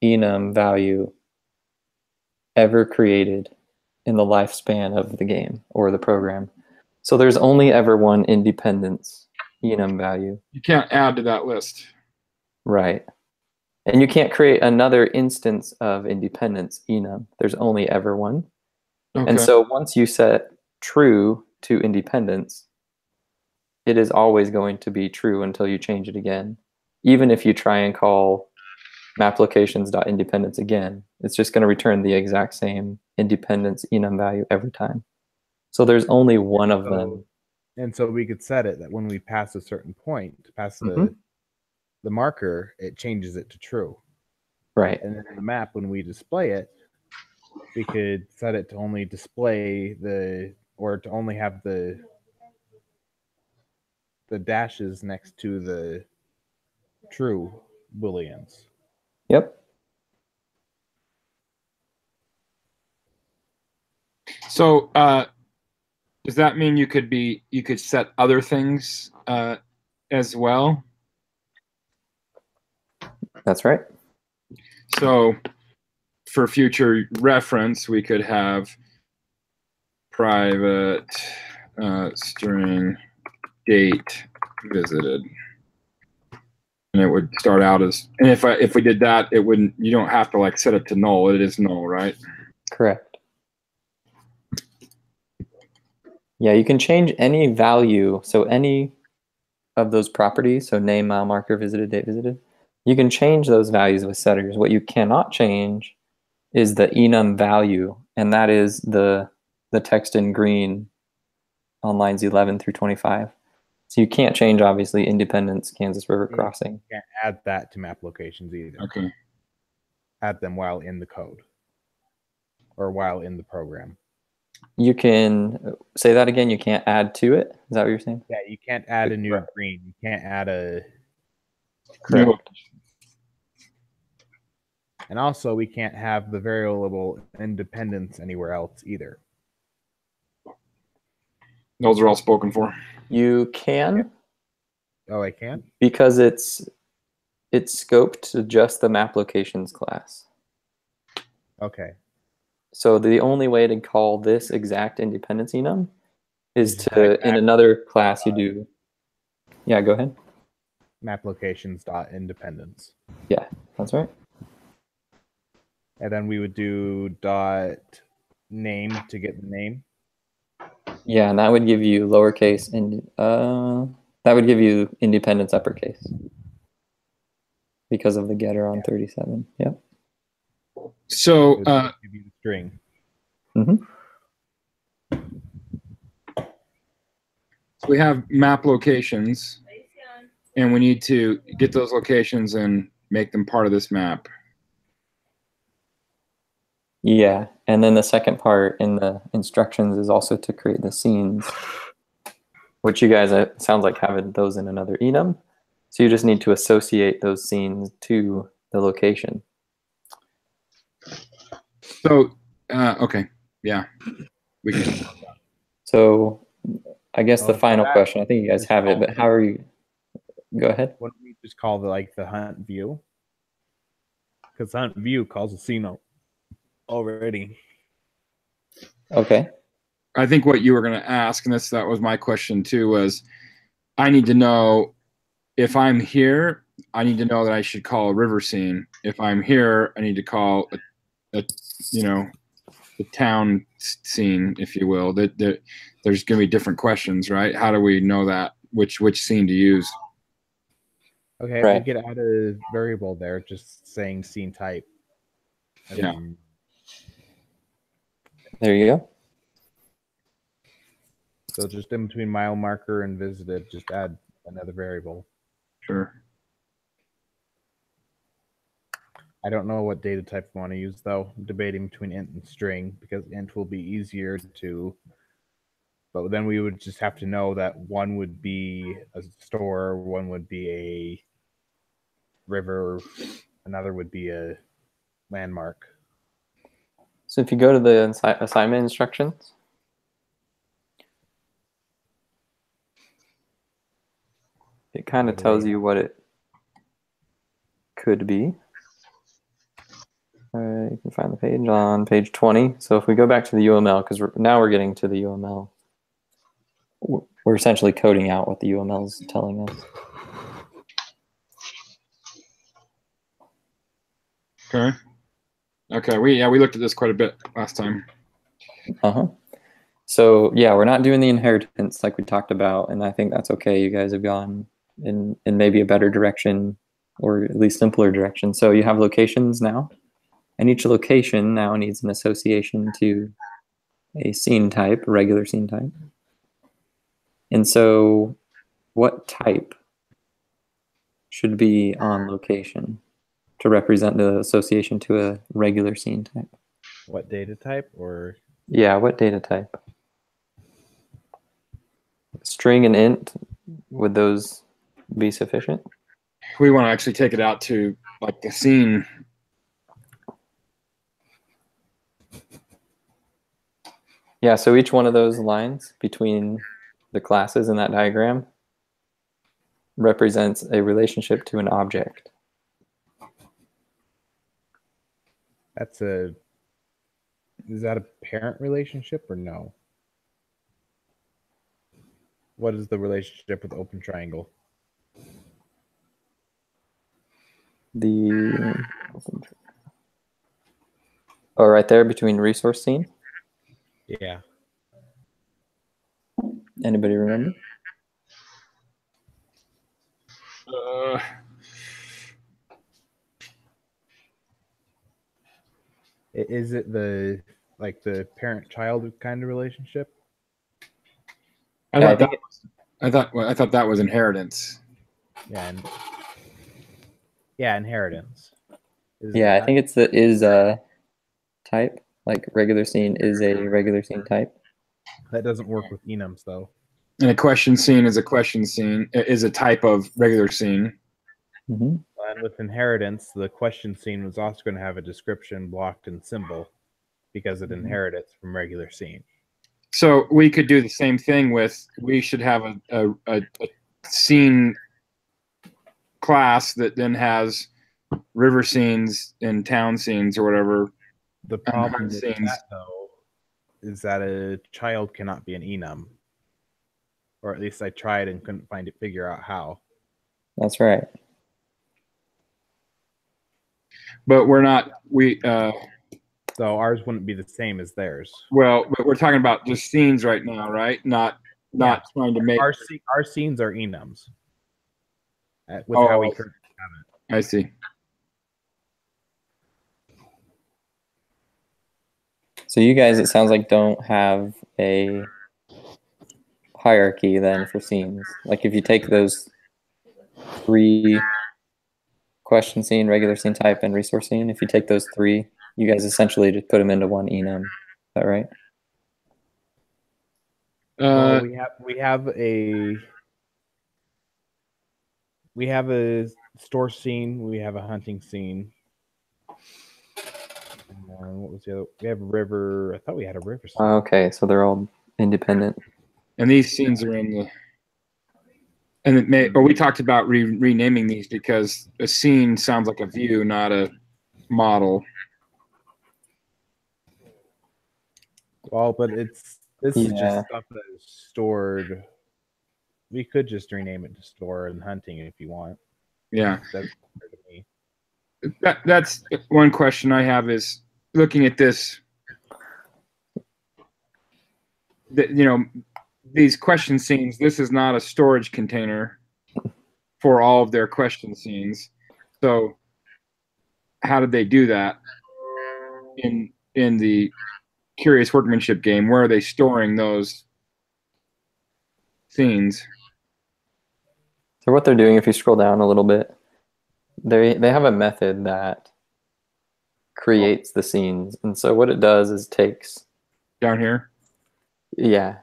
enum value ever created in the lifespan of the game or the program. So there's only ever one independence enum value. You can't add to that list. Right. And you can't create another instance of independence enum. There's only ever one. Okay. And so once you set true to independence, it is always going to be true until you change it again. Even if you try and call maplocations.independence again, it's just going to return the exact same independence enum value every time. So there's only one of them. And so we could set it that when we pass a certain point, past the marker, it changes it to true. Right. And then in the map, when we display it, we could set it to only display or to only have the dashes next to the true booleans. Yep. So does that mean you could set other things as well? That's right. So for future reference, we could have private string date visited, and it would start out as. And if we did that, it wouldn't. You don't have to like set it to null. It is null, right? Correct. Yeah, you can change any value. So any of those properties, so name, mile marker, visited, date visited, you can change those values with setters. What you cannot change is the enum value, and that is the text in green on lines 11 through 25. So you can't change, obviously, Independence, Kansas River Crossing. You can't add that to map locations either. Okay. Add them while in the code or while in the program. You can say that again. You can't add to it. Is that what you're saying? Yeah, you can't add a new green. You can't add a. Correct. And also, we can't have the variable independence anywhere else either. Those are all spoken for. You can. Oh, I can? Because it's scoped to just the map locations class. Okay. So the only way to call this exact independence enum is to, in another class, you do. Yeah, go ahead. Map locations.independence. Yeah, that's right. And then we would do dot name to get the name. Yeah, and that would give you lowercase and that would give you independence uppercase. because of the getter on 37. Yep. So It would give you the string. we have map locations, and we need to get those locations and make them part of this map. Yeah, and then the second part in the instructions is also to create the scenes, which you guys, it sounds like, have those in another enum. So you just need to associate those scenes to the location. So, okay, yeah, we can. So I guess the Oh, final that- question, I think you guys have it, but how are you? Go ahead. Why don't we just call the hunt view? Because hunt view calls a scene already. Okay. I think what you were going to ask, and that was my question too, was I need to know if I'm here, I need to know that I should call a river scene. If I'm here, I need to call a the town scene, if you will. That there's going to be different questions, right? How do we know that which scene to use? Okay, Right. we could add a variable there, just saying scene type. And Yeah. then There you go. so just in between mile marker and visited, just add another variable. Sure. I don't know what data type I want to use though. I'm debating between int and string because int will be easier to. But then we would just have to know that one would be a store, one would be a river, another would be a landmark. So if you go to the assignment instructions, it kind of tells you what it could be. You can find the page on page 20. So if we go back to the UML, because now we're getting to the UML, we're essentially coding out what the UML is telling us. Okay. Okay. We looked at this quite a bit last time. So yeah, we're not doing the inheritance like we talked about, and I think that's okay. You guys have gone in maybe a better direction, or at least simpler direction. So you have locations now, and each location now needs an association to a scene type, a regular scene type. And so what type should be on location to represent the association to a regular scene type? What data type or? Yeah, what data type? String and int, would those be sufficient? We want to actually take it out to like the scene. Yeah, so each one of those lines between the classes in that diagram represents a relationship to an object. Is that a parent relationship or no? What is the relationship with open triangle? Oh, right there between resource scene? Yeah. Anybody remember? Is it the parent-child kind of relationship? I thought that was inheritance. Yeah. Inheritance. Yeah, I think it's the is type, like regular scene is a regular scene type. That doesn't work with enums though. And a question scene is a question scene, is a type of regular scene. Mm-hmm. And with inheritance, the question scene was also going to have a description blocked in symbol because it inherits from regular scene. So we could do the same thing with, we should have a scene class that then has river scenes and town scenes or whatever. The problem with that though is that a child cannot be an enum. Or at least I tried and couldn't figure out how. That's right. But so ours wouldn't be the same as theirs. Well, but we're talking about just scenes right now, right? Not trying to make our scenes are enums. With how we currently have it. I see. So you guys, it sounds like, don't have a hierarchy then for scenes. Like if you take those 3 question scene, regular scene type, and resource scene, if you take those 3, you guys essentially just put them into one enum. Is that right? Well, we have a store scene. We have a hunting scene. What was the other? We have a river. I thought we had a river scene. Okay, so they're all independent. And these scenes are in the. And it may, or we talked about renaming these because a scene sounds like a view, not a model. Well, but this is Yeah. just stuff that is stored. We could just rename it to store and hunting if you want. Yeah. That's fair to me. That's one question I have is looking at this. These question scenes. This is not a storage container for all of their question scenes. So, how did they do that in the Curious Workmanship game? Where are they storing those scenes? So what they're doing, if you scroll down a little bit, they have a method that creates the scenes. And so what it does is takes... Down here? Yeah.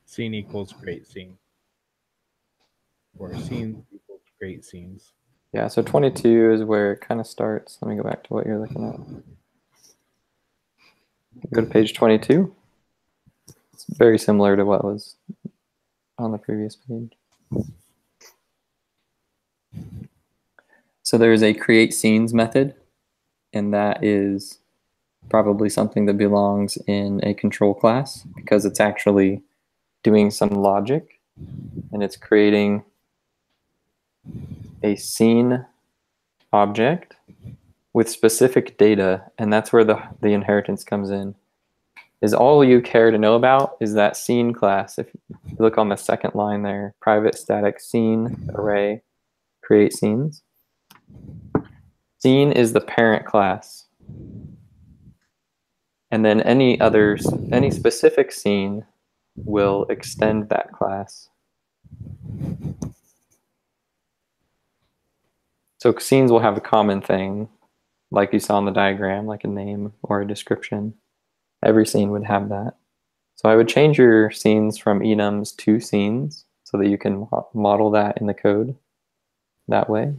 Scene equals create scene. Or scene equals create scenes. Yeah, so 22 is where it kind of starts. Let me go back to what you're looking at. Go to page 22. It's very similar to what was on the previous page. So there's a create scenes method, and that is probably something that belongs in a control class because it's actually doing some logic, and it's creating a scene object with specific data, and that's where the inheritance comes in. Is all you care to know about is that scene class. If you look on the second line there, private static scene array create scenes. Scene is the parent class. And then any specific scene will extend that class. So scenes will have a common thing, like you saw in the diagram, like a name or a description. Every scene would have that. So I would change your scenes from enums to scenes so that you can model that in the code that way.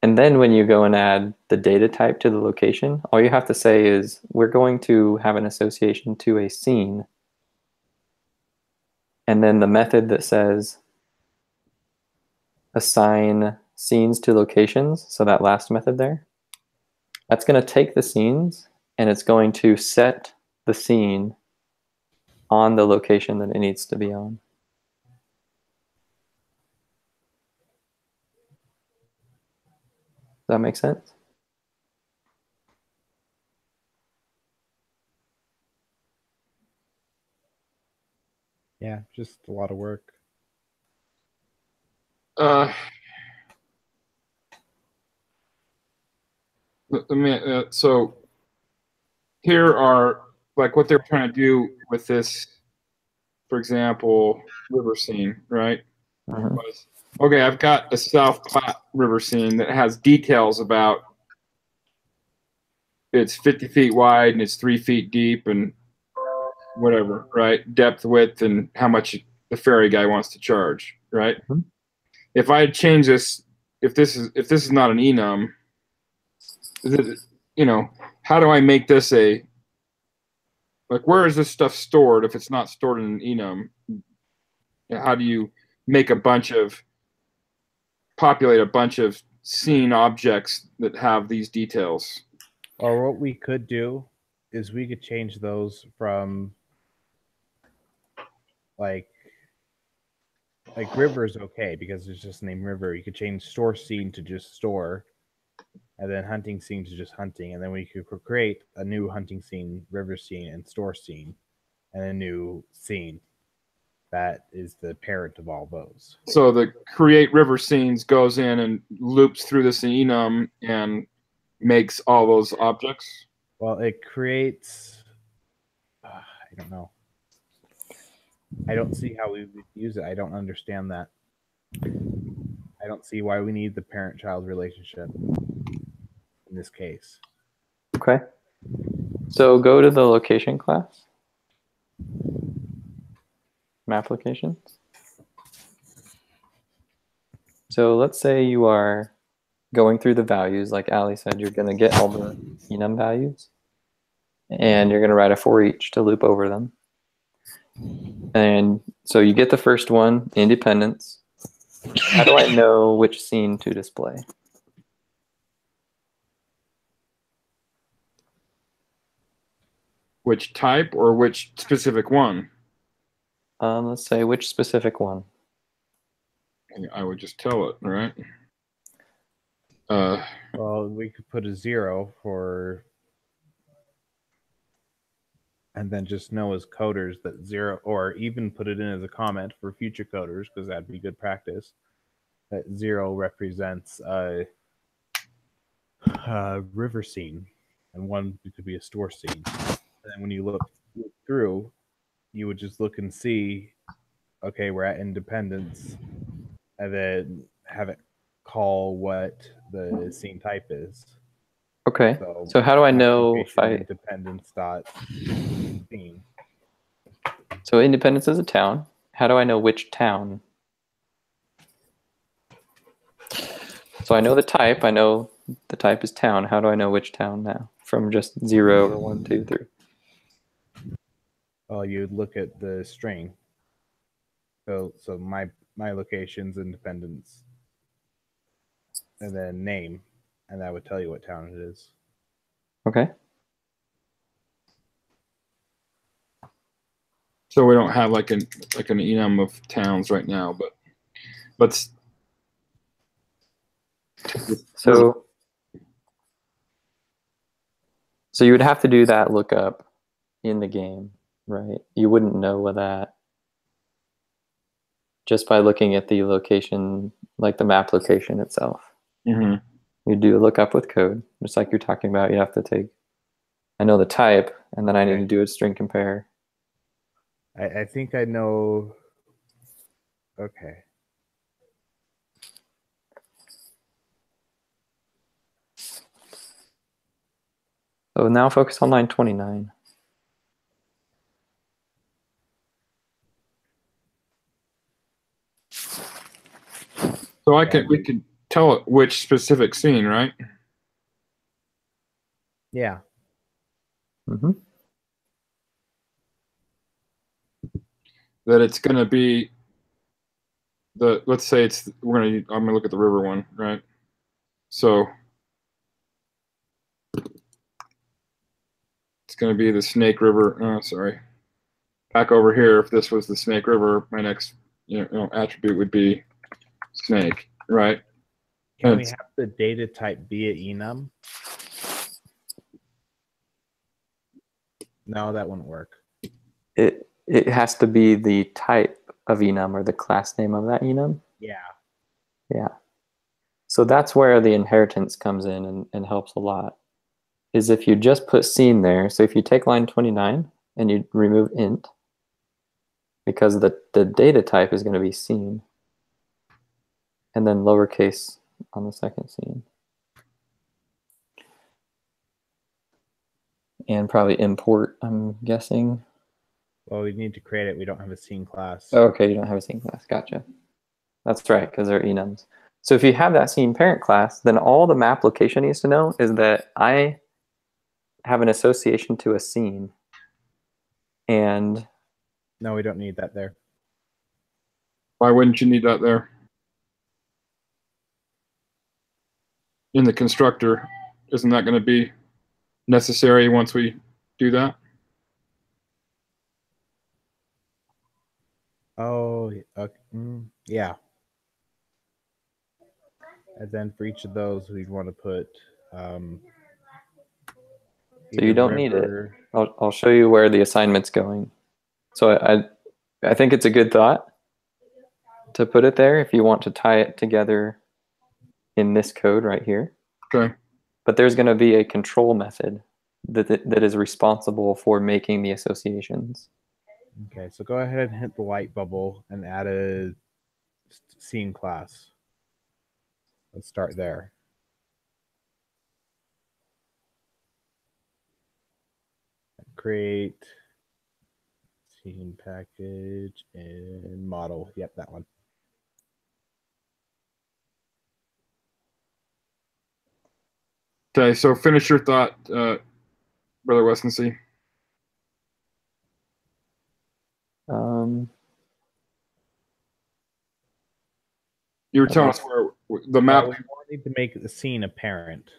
And then when you go and add the data type to the location, all you have to say is, we're going to have an association to a scene. And then the method that says assign scenes to locations, so that last method there, that's going to take the scenes and it's going to set the scene on the location that it needs to be on. Does that make sense? Yeah, just a lot of work. So here are like what they're trying to do with this, for example, river scene, right? Was, okay, I've got a South Platte river scene that has details about it's 50 feet wide and it's 3 feet deep and whatever, right? Depth, width, and how much the ferry guy wants to charge, right? Mm-hmm. If I change this, if this is not an enum, how do I make this a, like, where is this stuff stored if it's not stored in an enum? How do you populate a bunch of scene objects that have these details? Or what we could do is we could change those from like river is okay because it's just named river. You could change store scene to just store, and then hunting scene to just hunting, and then we could create a new hunting scene, river scene, and store scene. and a new scene that is the parent of all those. So the create river scenes goes in and loops through this enum and makes all those objects. Well, it creates. I don't know. I don't see how we would use it. I don't understand that. I don't see why we need the parent-child relationship in this case. Okay. So go to the location class. Map locations. So let's say you are going through the values, like Ali said, you're going to get all the enum values, and you're going to write a for each to loop over them. And so you get the first one, independence. How do I know which scene to display? Which type or which specific one? Let's say which specific one. I would just tell it, right? Well, we could put a 0 for, and then just know as coders that 0, or even put it in as a comment for future coders, because that'd be good practice, that 0 represents a river scene, and 1 could be a store scene. And then when you look through, you would just look and see, okay, we're at Independence, and then have it call what the scene type is. Okay. So how do I know if Independence dot scene? So Independence is a town. How do I know which town? So I know the type. I know the type is town. How do I know which town now? From just 0 to 1, 2, 3. Well, you'd look at the string. So my location's Independence, and then name, and that would tell you what town it is. Okay. So we don't have like an enum of towns right now, but let's. So you would have to do that lookup in the game, right? You wouldn't know that just by looking at the location, like the map location itself. Mm-hmm. You do a lookup with code, just like you're talking about. You have to take, I know the type, and then I need to do a string compare. I think I know. Okay. So now focus on line 29. So we could tell it which specific scene, right? Yeah. Mm-hmm. That it's going to be let's say I'm going to look at the river one, right? So it's going to be the Snake River. Oh, sorry. Back over here, if this was the Snake River, my next attribute would be snake, right? Can we have the data type be an enum? No, that wouldn't work. It has to be the type of enum or the class name of that enum. Yeah. Yeah. So that's where the inheritance comes in and helps a lot. Is if you just put scene there. So if you take line 29 and you remove int, because the data type is going to be scene, and then lowercase on the second scene. And probably import, I'm guessing. Well, we need to create it. We don't have a scene class. Oh, okay, you don't have a scene class. Gotcha. That's right, because they're enums. So if you have that scene parent class, then all the map location needs to know is that I have an association to a scene. And no, we don't need that there. Why wouldn't you need that there? In the constructor, isn't that going to be necessary once we do that? Oh, okay. Yeah. And then for each of those, we'd want to put. So you don't need it. I'll show you where the assignment's going. So I think it's a good thought to put it there if you want to tie it together in this code right here. Okay. But there's going to be a control method that is responsible for making the associations. Okay, so go ahead and hit the light bubble and add a scene class. Let's start there. Create scene package and model. Yep, that one. Okay, so finish your thought, Brother Westensee. You were telling us where the map. We need to make the scene apparent.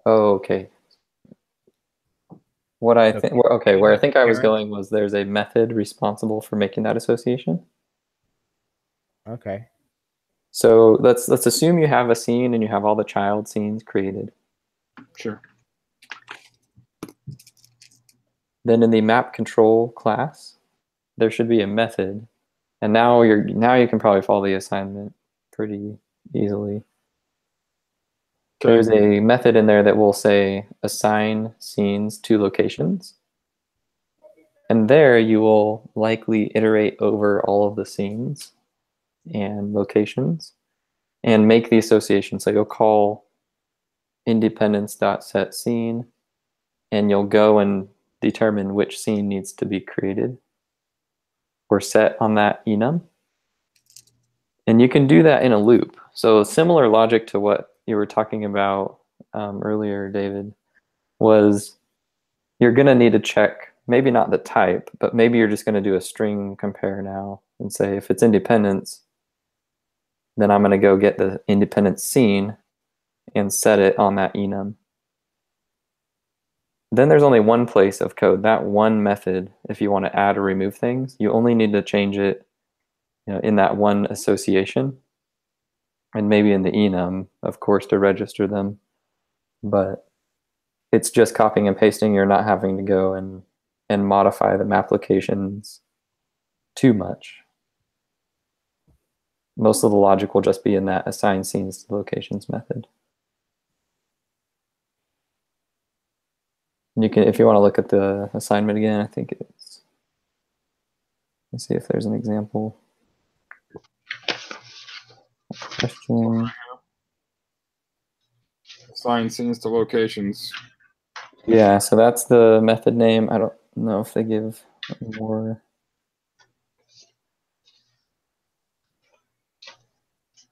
Oh, okay. What I think, okay, where I think I was going was there's a method responsible for making that association. Okay. So let's assume you have a scene and you have all the child scenes created. Sure. Then in the map control class, there should be a method. And now you can probably follow the assignment pretty easily. Okay. There's a method in there that will say assign scenes to locations. And there you will likely iterate over all of the scenes and locations and make the association. So you'll call independence.setScene and you'll go and determine which scene needs to be created or set on that enum. And you can do that in a loop. So similar logic to what you were talking about earlier, David, was you're going to need to check, maybe not the type, but maybe you're just going to do a string compare now and say if it's independence, then I'm going to go get the independence scene and set it on that enum. Then there's only one place of code, that one method. If you want to add or remove things, you only need to change it, in that one association, and maybe in the enum, of course, to register them. But it's just copying and pasting. You're not having to go and modify the map locations too much. Most of the logic will just be in that assign scenes to locations method. You can, if you want to look at the assignment again, I think it's, let's see if there's an example. Question. Assign scenes to locations. Yeah, so that's the method name. I don't know if they give more.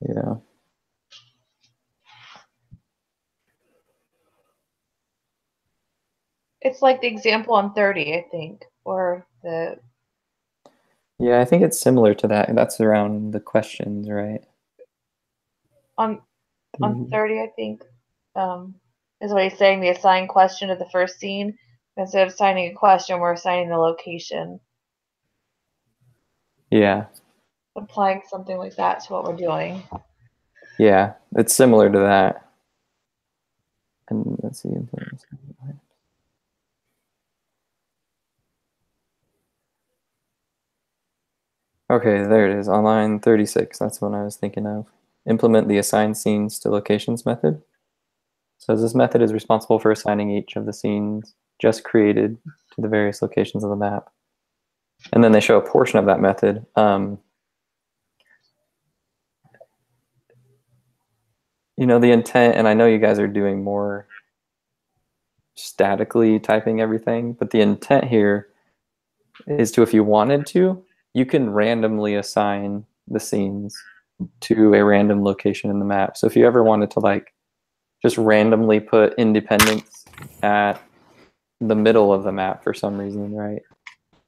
Yeah. It's like the example on 30, I think, or the. Yeah, I think it's similar to that. That's around the questions, right? On 30, I think, is what he's saying. The assign question to the first scene. Instead of assigning a question, we're assigning the location. Yeah. Applying something like that to what we're doing. Yeah, it's similar to that. And let's see. Okay, there it is, on line 36. That's what I was thinking of. Implement the assign scenes to locations method. So this method is responsible for assigning each of the scenes just created to the various locations of the map. And then they show a portion of that method. The intent, and I know you guys are doing more statically typing everything, but the intent here is to, if you wanted to, you can randomly assign the scenes to a random location in the map. So if you ever wanted to just randomly put independence at the middle of the map for some reason, right?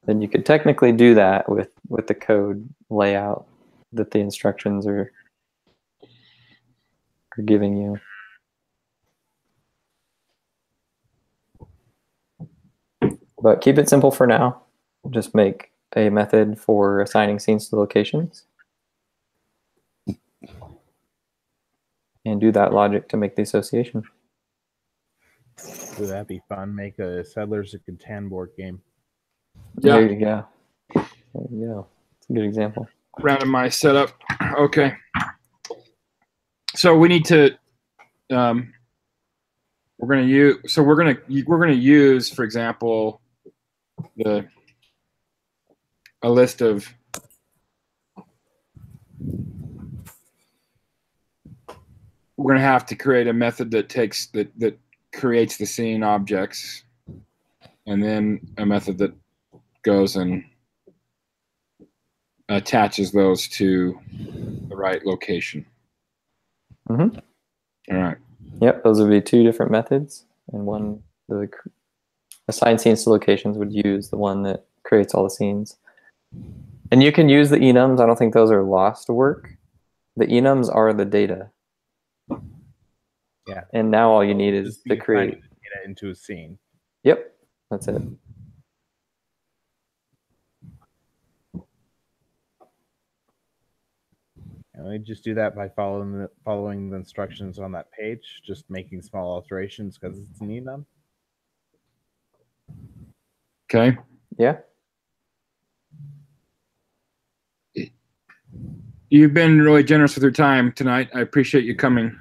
Then you could technically do that with the code layout that the instructions are giving you. But keep it simple for now. Just make a method for assigning scenes to locations. And do that logic to make the association. Ooh, that'd be fun. Make a Settlers of Catan board game. Yeah. There you go. There you go. It's a good example. Randomized setup. Okay. So we need to. We're gonna use, for example, a list of. We're going to have to create a method that creates the scene objects, and then a method that goes and attaches those to the right location. Mm-hmm. All right. Yep, those would be two different methods, and one, the assign scenes to locations would use the one that creates all the scenes. And you can use the enums. I don't think those are lost work. The enums are the data. Yeah. And now all you need is to create data into a scene. Yep, that's it. And we just do that by following the instructions on that page, just making small alterations because it's an enum. Okay. Yeah. You've been really generous with your time tonight. I appreciate you coming.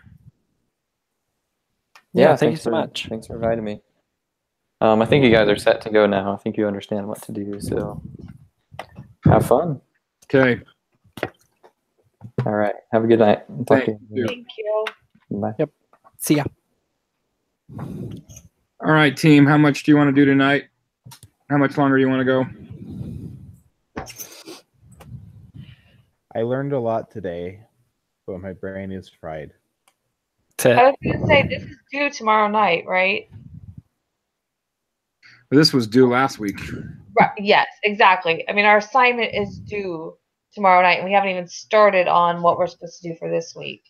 Yeah, thank you so much. Thanks for inviting me. I think you guys are set to go now. I think you understand what to do, so have fun. Okay. All right. Have a good night. Talk to you. Thank you. Bye. Yep. See ya. All right, team. How much do you want to do tonight? How much longer do you want to go? I learned a lot today, but my brain is fried. I was going to say, this is due tomorrow night, right? This was due last week. Right. Yes, exactly. I mean, our assignment is due tomorrow night, and we haven't even started on what we're supposed to do for this week.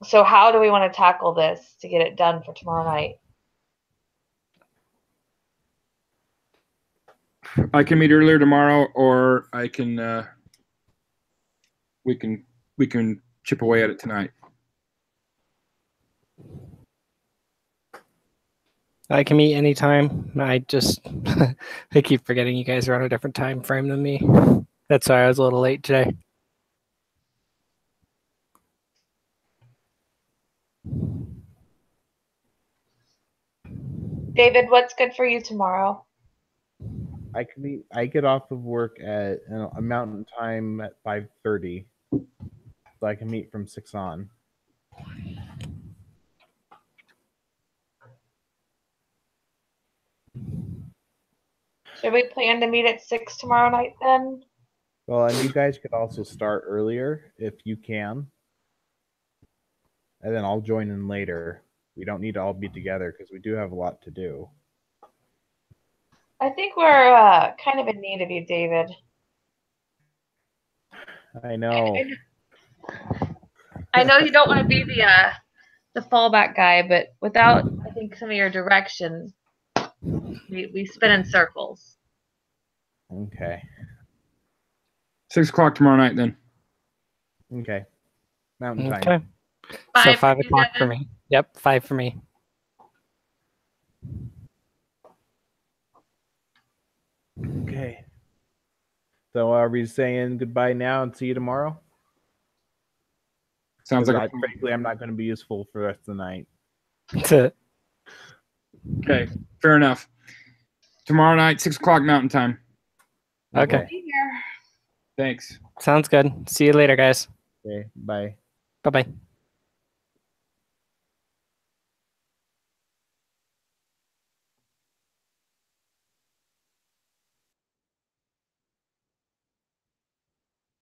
So how do we want to tackle this to get it done for tomorrow night? I can meet earlier tomorrow, or I can. We can chip away at it tonight. I can meet anytime. I keep forgetting you guys are on a different time frame than me. That's why I was a little late today. David, what's good for you tomorrow? I get off of work at a mountain time at 5:30, so I can meet from 6 on. Should we plan to meet at 6 tomorrow night then? Well, and you guys could also start earlier if you can, and then I'll join in later. We don't need to all be together because we do have a lot to do. I think we're kind of in need of you, David. I know. I know you don't want to be the fallback guy, but without, I think, some of your direction, we spin in circles. Okay. 6 o'clock tomorrow night, then. Okay. Mountain time. Okay. So 5 o'clock for me. Yep, 5 for me. Okay. So are we saying goodbye now and see you tomorrow? Sounds like frankly, I'm not going to be useful for the rest of the night. Okay, fair enough. Tomorrow night, 6 o'clock Mountain Time. Okay. Be here. Thanks. Sounds good. See you later, guys. Okay. Bye. Bye-bye.